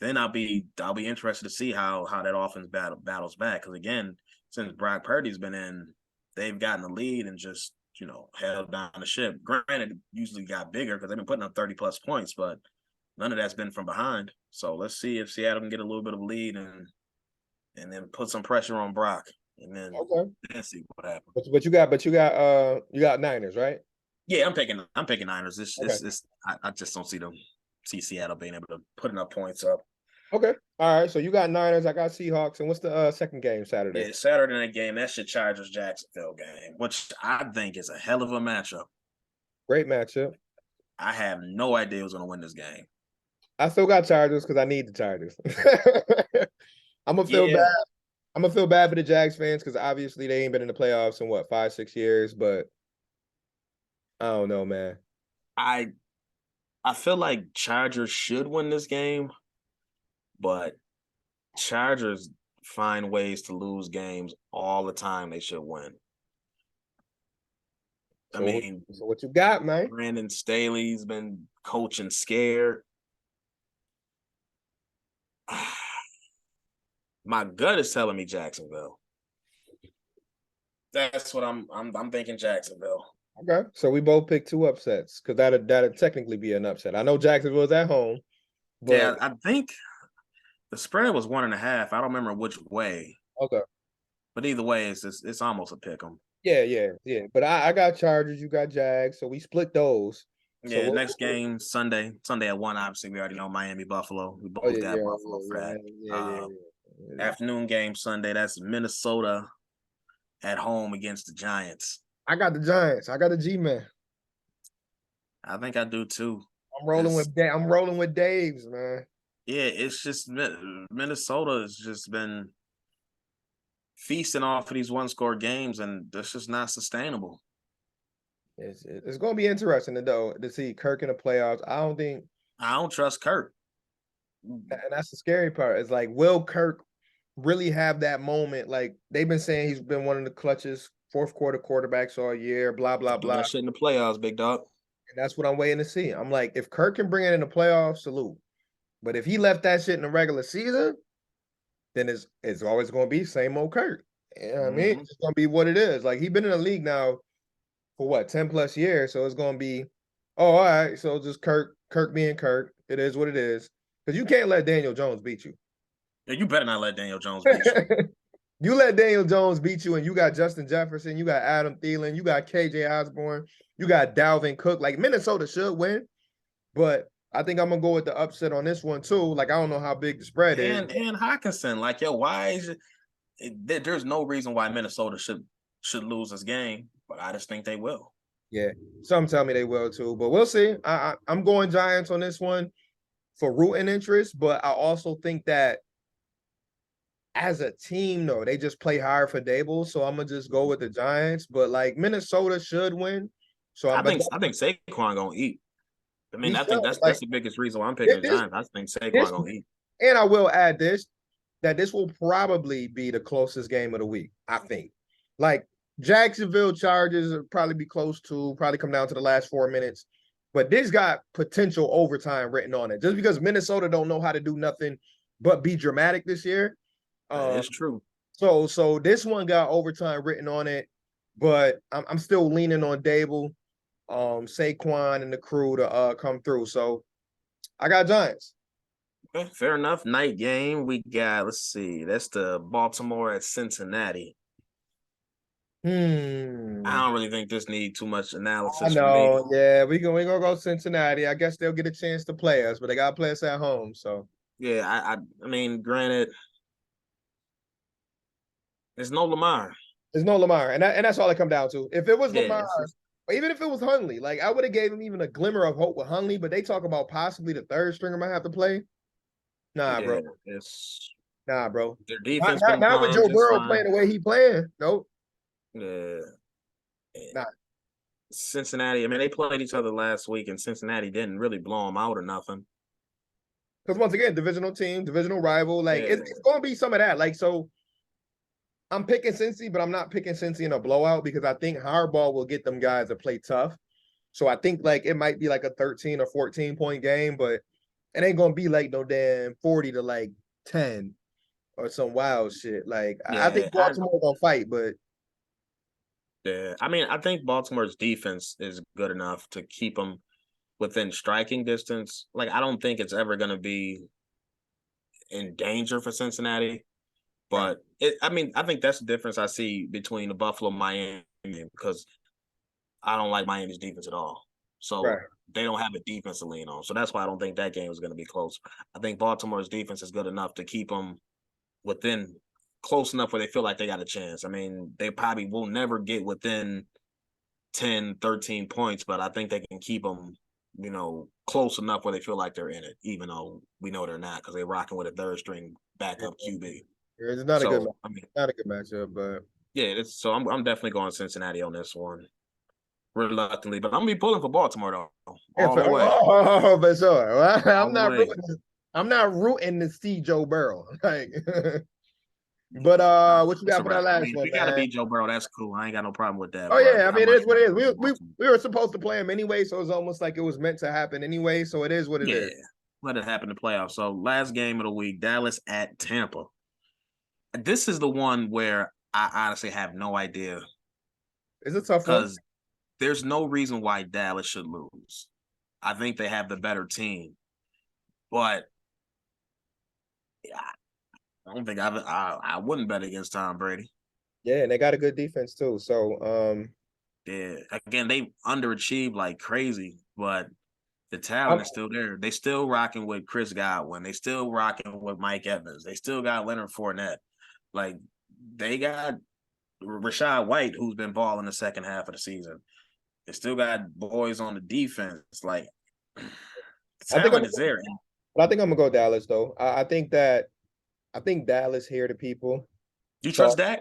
Speaker 2: Then I'll be interested to see how that offense battles back, because again, since Brock Purdy's been in, they've gotten the lead and just held down the ship. Granted, it usually got bigger because they've been putting up 30+ points, but none of that's been from behind. So let's see if Seattle can get a little bit of a lead and then put some pressure on Brock, and then see what happens.
Speaker 1: But you got Niners, right?
Speaker 2: Yeah, I'm picking Niners.
Speaker 1: Okay.
Speaker 2: I just don't see Seattle being able to put enough points up.
Speaker 1: Okay. All right. So you got Niners. I got Seahawks. And what's the second game Saturday?
Speaker 2: Yeah, Saturday night game. That's your Chargers Jacksonville game, which I think is a hell of a matchup.
Speaker 1: Great matchup.
Speaker 2: I have no idea who's going to win this game.
Speaker 1: I still got Chargers because I need the Chargers. I'm gonna feel bad.
Speaker 2: Yeah,
Speaker 1: I'm gonna feel bad for the Jags fans because obviously they ain't been in the playoffs in what 5-6 years. But I don't know, man.
Speaker 2: I I feel like Chargers should win this game, but Chargers find ways to lose games all the time. They should win. I
Speaker 1: So,
Speaker 2: mean,
Speaker 1: so what you got, man?
Speaker 2: Brandon Staley's been coaching scared. My gut is telling me Jacksonville. That's what I'm thinking Jacksonville.
Speaker 1: Okay, so we both picked two upsets because that'd technically be an upset. I know Jacksonville's at home, but
Speaker 2: Yeah, I think the spread was 1.5. I don't remember which way,
Speaker 1: okay,
Speaker 2: but either way, it's almost a pick 'em.
Speaker 1: yeah. But I got Chargers, you got Jags, so we split those. So
Speaker 2: Yeah, next game Sunday at 1. Obviously, we already know Miami Buffalo. We
Speaker 1: oh
Speaker 2: both got Buffalo for that. Afternoon game Sunday. That's Minnesota at home against the Giants.
Speaker 1: I got the Giants. I got the G-Man.
Speaker 2: I think I do too.
Speaker 1: I'm rolling with Dave's, man.
Speaker 2: Yeah, it's just Minnesota has just been feasting off of these one-score games, and that's just not sustainable.
Speaker 1: It's going to be interesting though to see Kirk in the playoffs.
Speaker 2: I don't trust Kirk.
Speaker 1: And that's the scary part. It's like, will Kirk really have that moment? Like they've been saying he's been one of the clutches fourth quarter quarterbacks all year, blah, blah,
Speaker 2: Do
Speaker 1: blah.
Speaker 2: that shit in the playoffs, big dog.
Speaker 1: And that's what I'm waiting to see. I'm like, if Kirk can bring it in the playoffs, salute. But if he left that shit in the regular season, then it's always going to be same old Kirk. You know what I mean? It's going to be what it is. Like he's been in the league now for what 10 plus years, so it's going to be, oh, all right. So just Kirk being Kirk. It is what it is. Because you can't let Daniel Jones beat you.
Speaker 2: Yeah, you better not let Daniel Jones beat you.
Speaker 1: You let Daniel Jones beat you, and you got Justin Jefferson, you got Adam Thielen, you got KJ Osborne, you got Dalvin Cook. Like Minnesota should win, but I think I'm gonna go with the upset on this one too. Like I don't know how big the spread is.
Speaker 2: And Hawkinson, like yo, why is there's no reason why Minnesota should lose this game, but I just think they will.
Speaker 1: Yeah, some tell me they will too, but we'll see. I'm going Giants on this one for rooting interest, but I also think that as a team, though, they just play hard for Dable, so I'm gonna just go with the Giants. But like Minnesota should win, so
Speaker 2: I think Saquon gonna eat. I mean, I think that's the biggest reason why I'm picking the Giants. I think Saquon gonna eat.
Speaker 1: And I will add that this will probably be the closest game of the week. I think, like Jacksonville Chargers will probably be close to, probably come down to the last 4 minutes. But this got potential overtime written on it, just because Minnesota don't know how to do nothing but be dramatic this year.
Speaker 2: It's true.
Speaker 1: So this one got overtime written on it, but I'm still leaning on Dable, Saquon and the crew to come through. So I got Giants.
Speaker 2: Okay, fair enough. Night game. We got, let's see, that's the Baltimore at Cincinnati. I don't really think this need too much analysis.
Speaker 1: I know, yeah, we gonna go Cincinnati. I guess they'll get a chance to play us, but they gotta play us at home. So
Speaker 2: yeah, I mean, granted, there's no Lamar.
Speaker 1: There's no Lamar, and that's all it come down to. If it was Lamar,
Speaker 2: just,
Speaker 1: or even if it was Hundley, like I would have gave him even a glimmer of hope with Hundley, but they talk about possibly the third stringer might have to play. Nah, bro. Nah, bro.
Speaker 2: Their defense
Speaker 1: not with Joe Burrow playing the way he playing. Nope.
Speaker 2: Yeah.
Speaker 1: Nah.
Speaker 2: Cincinnati, I mean, they played each other last week, and Cincinnati didn't really blow them out or nothing.
Speaker 1: Because once again, divisional team, divisional rival, like it's going to be some of that. Like so. I'm picking Cincy, but I'm not picking Cincy in a blowout because I think Harbaugh will get them guys to play tough. So I think like it might be like a 13 or 14 point game, but it ain't gonna be like no damn 40 to like 10 or some wild shit. Like I think Baltimore gonna fight, but
Speaker 2: yeah, I mean, I think Baltimore's defense is good enough to keep them within striking distance. Like I don't think it's ever gonna be in danger for Cincinnati. But I think that's the difference I see between the Buffalo Miami because I don't like Miami's defense at all. So
Speaker 1: Right.
Speaker 2: they don't have a defense to lean on. So that's why I don't think that game is going to be close. I think Baltimore's defense is good enough to keep them within close enough where they feel like they got a chance. I mean, they probably will never get within 10, 13 points, but I think they can keep them, close enough where they feel like they're in it, even though we know they're not because they're rocking with a third string backup QB.
Speaker 1: It's not a good matchup, but
Speaker 2: yeah, so I'm definitely going Cincinnati on this one. Reluctantly, but I'm gonna be pulling for Baltimore though, all the way.
Speaker 1: Oh, for sure. Well, I'm
Speaker 2: All
Speaker 1: not rooting to see Joe Burrow. Like, but what you got for that last one,
Speaker 2: we gotta
Speaker 1: man?
Speaker 2: beat Joe Burrow. That's cool. I ain't got no problem with that.
Speaker 1: Oh yeah, I mean
Speaker 2: it
Speaker 1: is what it is. We were supposed to play him anyway, so it's almost like it was meant to happen anyway. So it is what it is.
Speaker 2: Let it happen in the playoffs. So last game of the week, Dallas at Tampa. This is the one where I honestly have no idea.
Speaker 1: It's a tough one.
Speaker 2: Because there's no reason why Dallas should lose. I think they have the better team, but I don't think I wouldn't bet against Tom Brady.
Speaker 1: Yeah, and they got a good defense too. So
Speaker 2: yeah, again, they underachieved like crazy, but the talent is still there. They still rocking with Chris Godwin. They still rocking with Mike Evans. They still got Leonard Fournette. Like they got Rashad White, who's been balling the second half of the season. They still got boys on the defense. Like talent is there.
Speaker 1: I think I'm gonna go Dallas though. I think Dallas here to people.
Speaker 2: Do you trust Dak?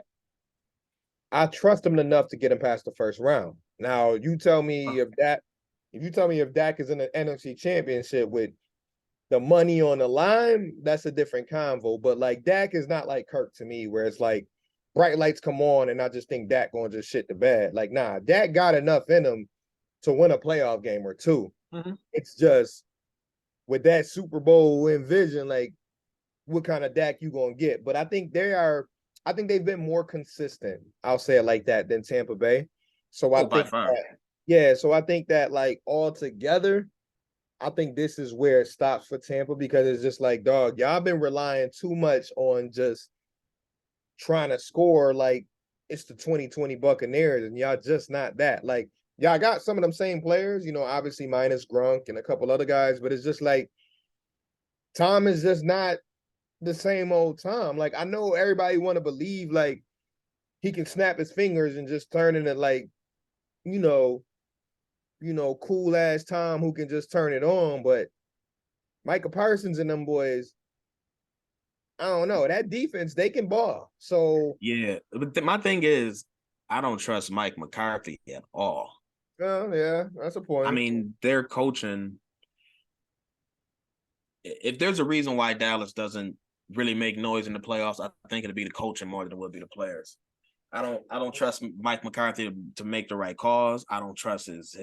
Speaker 1: I trust him enough to get him past the first round. Now you tell me if Dak is in the NFC Championship with the money on the line, that's a different convo. But like Dak is not like Kirk to me, where it's like bright lights come on and I just think Dak going to just shit the bed. Like, nah, Dak got enough in him to win a playoff game or two.
Speaker 2: Mm-hmm.
Speaker 1: It's just with that Super Bowl win vision, like what kind of Dak you gonna get? But I think they've been more consistent, I'll say it like that, than Tampa Bay. So I think that like all together, I think this is where it stops for Tampa because it's just like, dog, y'all been relying too much on just trying to score like it's the 2020 Buccaneers, and y'all just not that. Like, y'all got some of them same players, obviously minus Grunk and a couple other guys, but it's just like Tom is just not the same old Tom. Like, I know everybody want to believe like he can snap his fingers and just turn into like, cool ass Tom who can just turn it on, but Micah Parsons and them boys, I don't know. That defense, they can ball. So
Speaker 2: yeah, but my thing is, I don't trust Mike McCarthy at all.
Speaker 1: Yeah, that's a point.
Speaker 2: I mean, they're coaching. If there's a reason why Dallas doesn't really make noise in the playoffs, I think it'll be the coaching more than it would be the players. I don't trust Mike McCarthy to make the right calls. I don't trust his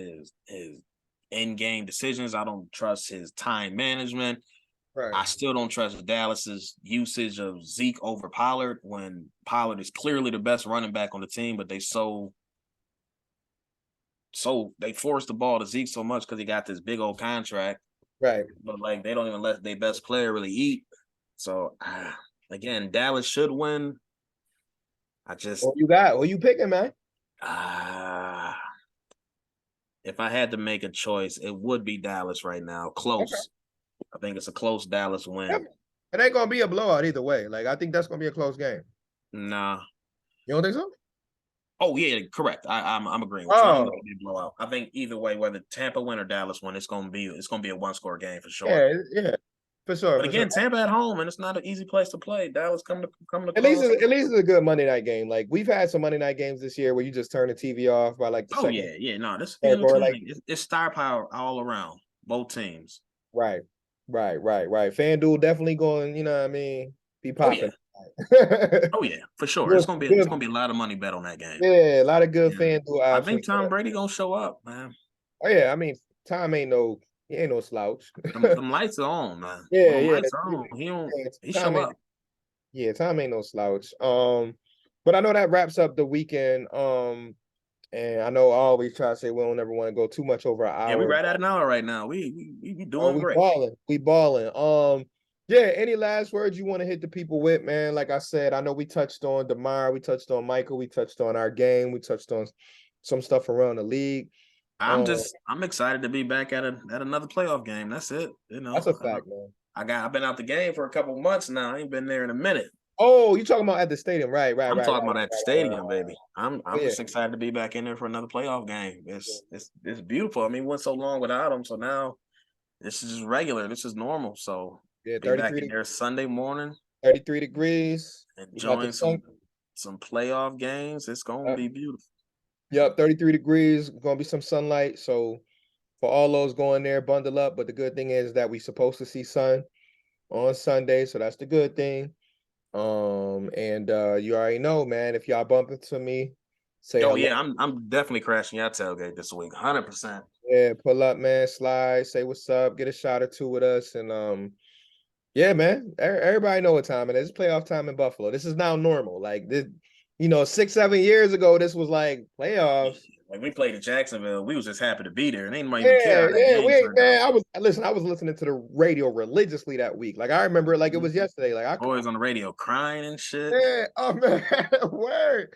Speaker 2: end game decisions. I don't trust his time management. Right. I still don't trust Dallas's usage of Zeke over Pollard when Pollard is clearly the best running back on the team, but they force the ball to Zeke so much because he got this big old contract.
Speaker 1: Right.
Speaker 2: But like they don't even let their best player really eat. So again, Dallas should win.
Speaker 1: What you picking, man?
Speaker 2: If I had to make a choice, it would be Dallas right now. Close. Okay. I think it's a close Dallas win.
Speaker 1: Yep. It ain't gonna be a blowout either way. Like, I think that's gonna be a close game.
Speaker 2: Nah.
Speaker 1: You don't think so?
Speaker 2: Oh yeah, correct. I'm agreeing with you. I don't think it'll be a blowout. I think either way, whether Tampa win or Dallas win, it's gonna be a one-score game for sure.
Speaker 1: Yeah. For sure.
Speaker 2: But again, Tampa at home, and it's not an easy place to play. Dallas come to
Speaker 1: at least it's a good Monday night game. Like, we've had some Monday night games this year where you just turn the TV off by like the second.
Speaker 2: No, this is it's star power all around both teams.
Speaker 1: Right. FanDuel definitely going, you know what I mean, be popping.
Speaker 2: Oh yeah, for sure. It's gonna be a lot of money bet on that game.
Speaker 1: Yeah, a lot of good FanDuel options.
Speaker 2: I think Tom Brady gonna show up, man.
Speaker 1: Oh yeah, I mean, Tom ain't no slouch.
Speaker 2: Them lights are on, man.
Speaker 1: Yeah,
Speaker 2: lights are on. He show up.
Speaker 1: Yeah, Tom ain't no slouch. But I know that wraps up the weekend. And I know I always try to say we don't ever want to go too much over an hour.
Speaker 2: Yeah, we right at an hour right now. We doing great.
Speaker 1: We balling. Yeah, any last words you want to hit the people with, man? Like I said, I know we touched on Damar, we touched on Michael, we touched on our game, we touched on some stuff around the league.
Speaker 2: I'm excited to be back at another playoff game. That's it. You know,
Speaker 1: That's a fact, man.
Speaker 2: I've been out the game for a couple months now. I ain't been there in a minute.
Speaker 1: Oh, you talking about at the stadium, right?
Speaker 2: I'm talking about at the stadium,
Speaker 1: right.
Speaker 2: baby. I'm
Speaker 1: Oh, yeah.
Speaker 2: just excited to be back in there for another playoff game. It's beautiful. I mean, we went so long without them, so now this is just regular. This is normal. So
Speaker 1: Yeah,
Speaker 2: be back in there Sunday morning,
Speaker 1: 33 degrees. You got the
Speaker 2: enjoying
Speaker 1: sun.
Speaker 2: some playoff games. It's gonna be beautiful.
Speaker 1: Yep, 33 degrees. Gonna be some sunlight. So for all those going there, bundle up. But the good thing is that we supposed to see sun on Sunday, so that's the good thing. And you already know, man. If y'all bump into me, say
Speaker 2: Oh
Speaker 1: hello.
Speaker 2: yeah, I'm definitely crashing your tailgate this week, 100%.
Speaker 1: Yeah, pull up, man. Slide, say what's up, get a shot or two with us, and yeah, man. Everybody know what time it is. It's playoff time in Buffalo. This is now normal. Like this, 6-7 years ago, this was like playoffs.
Speaker 2: Like we played in Jacksonville, we was just happy to be there, and they might even care
Speaker 1: Yeah,
Speaker 2: how that
Speaker 1: yeah.
Speaker 2: game
Speaker 1: Wait,
Speaker 2: turned
Speaker 1: man.
Speaker 2: out.
Speaker 1: I was listening to the radio religiously that week. Like I remember it like it was yesterday. Like
Speaker 2: Boys on the radio crying and shit.
Speaker 1: yeah, oh man, word.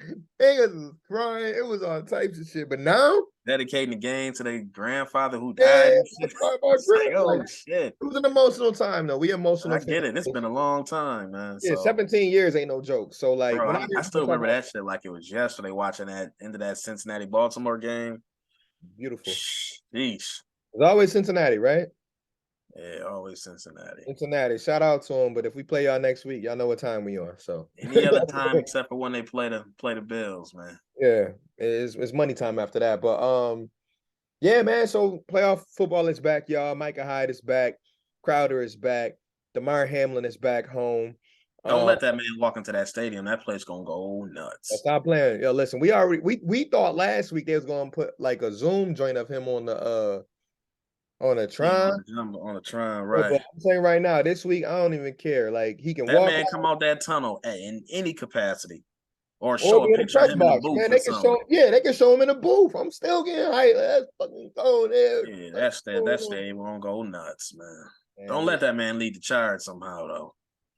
Speaker 1: Niggas was crying. It was all types of shit. But now,
Speaker 2: Dedicating the game to their grandfather who
Speaker 1: yeah,
Speaker 2: died and shit.
Speaker 1: my
Speaker 2: It's like,
Speaker 1: like,
Speaker 2: oh shit.
Speaker 1: it was an emotional time though. We emotional.
Speaker 2: I get it. It's been a long time, man.
Speaker 1: Yeah,
Speaker 2: So
Speaker 1: 17 years ain't no joke. So like
Speaker 2: bro,
Speaker 1: when I hear
Speaker 2: I
Speaker 1: people
Speaker 2: still
Speaker 1: talk
Speaker 2: remember
Speaker 1: about
Speaker 2: that shit like it was yesterday watching that into that Cincinnati Baltimore game.
Speaker 1: beautiful,
Speaker 2: Sheesh.
Speaker 1: it's always Cincinnati, right?
Speaker 2: Yeah, always Cincinnati.
Speaker 1: Cincinnati. Shout out to them. But if we play y'all next week, y'all know what time we on. So
Speaker 2: Any other time except for when they play the Bills, man.
Speaker 1: yeah, it's money time after that. But yeah, man. So playoff football is back, y'all. Micah Hyde is back. Crowder is back. Damar Hamlin is back home.
Speaker 2: Don't let that man walk into that stadium. That place gonna go nuts.
Speaker 1: Stop playing. Yo, listen, we thought last week they was gonna put like a Zoom joint of him on the Tron.
Speaker 2: On the Tron,
Speaker 1: Yeah,
Speaker 2: right?
Speaker 1: but I'm saying right now, this week I don't even care. Like he can
Speaker 2: That
Speaker 1: walk
Speaker 2: man
Speaker 1: out
Speaker 2: come out that tunnel in any capacity, or
Speaker 1: or
Speaker 2: show
Speaker 1: be
Speaker 2: a
Speaker 1: in the
Speaker 2: picture of
Speaker 1: press
Speaker 2: him in the
Speaker 1: box.
Speaker 2: booth
Speaker 1: Man,
Speaker 2: or
Speaker 1: they can
Speaker 2: something.
Speaker 1: show yeah, they can show him in the booth. I'm still getting hyped. Let's fucking go there.
Speaker 2: Yeah, that stadium gonna go nuts, man.
Speaker 1: Man,
Speaker 2: Don't let that man lead the charge somehow, though.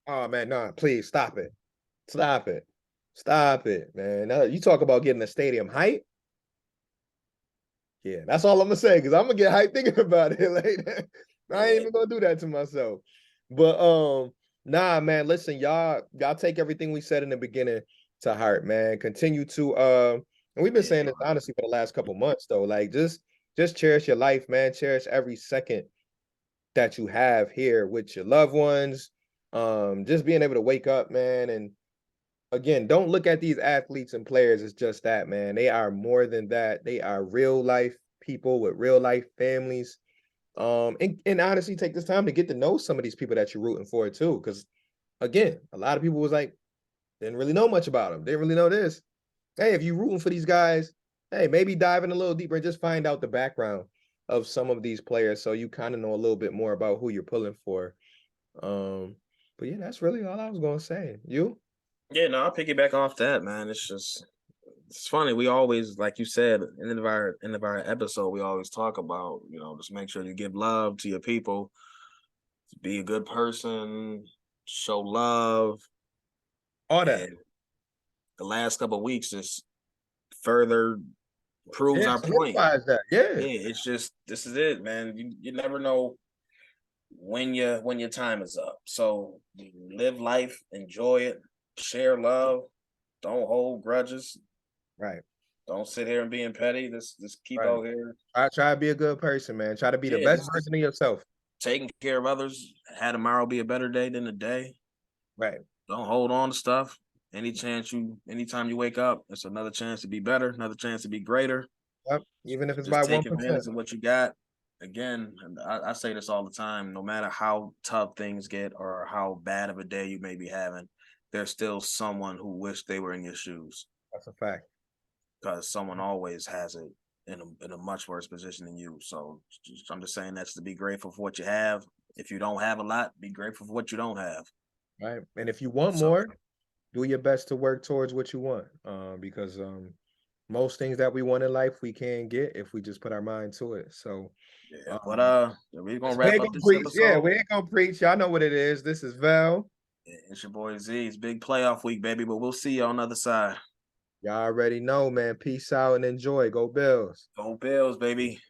Speaker 1: oh man, no, please stop it. Stop it. Stop it, man. Now, you talk about getting a stadium hype. Yeah, that's all I'm gonna say because I'm gonna get hyped thinking about it. Like I ain't even gonna do that to myself. But nah, man. Listen, y'all take everything we said in the beginning to heart, man. Continue to and we've been saying this honestly for the last couple months though. Like just cherish your life, man. Cherish every second that you have here with your loved ones. Just being able to wake up, man, and again, don't look at these athletes and players as just that, man. They are more than that. They are real life people with real life families. And honestly, take this time to get to know some of these people that you're rooting for too. Because again, a lot of people was like, didn't really know much about them. Didn't really know this. Hey, if you're rooting for these guys, hey, maybe dive in a little deeper and just find out the background of some of these players so you kind of know a little bit more about who you're pulling for. But yeah, that's really all I was gonna say. You?
Speaker 2: Yeah, no, I'll piggyback off that, man. It's funny. We always, like you said, end of our episode, we always talk about, just make sure you give love to your people, be a good person, show love.
Speaker 1: All that.
Speaker 2: And the last couple of weeks just further proves our point.
Speaker 1: That. Yeah.
Speaker 2: Yeah, it's just this is it, man. You never know when your time is up. So live life, enjoy it, share love, don't hold grudges.
Speaker 1: Right.
Speaker 2: Don't sit here and being petty. Just keep out here.
Speaker 1: Try to be a good person, man. Try to be the best version of yourself.
Speaker 2: Taking care of others. Have tomorrow be a better day than today.
Speaker 1: Right.
Speaker 2: Don't hold on to stuff. Anytime you wake up, it's another chance to be better, another chance to be greater.
Speaker 1: Yep. Even if it's
Speaker 2: Just
Speaker 1: by
Speaker 2: take
Speaker 1: 1%.
Speaker 2: advantage of what you got. Again, I say this all the time, no matter how tough things get or how bad of a day you may be having, there's still someone who wish they were in your shoes.
Speaker 1: That's a fact.
Speaker 2: Because someone always has it in a much worse position than you. So I'm just saying that's to be grateful for what you have. If you don't have a lot, be grateful for what you don't have.
Speaker 1: Right. And if you want more, do your best to work towards what you want. Because most things that we want in life we can get if we just put our mind to it. So
Speaker 2: yeah, but we're gonna wrap up this episode.
Speaker 1: Yeah, we ain't gonna preach. Y'all know what it is. This is Val.
Speaker 2: It's your boy Z. It's big playoff week, baby, but we'll see you on the other side.
Speaker 1: Y'all already know, man. Peace out and enjoy. Go Bills.
Speaker 3: Go Bills, baby.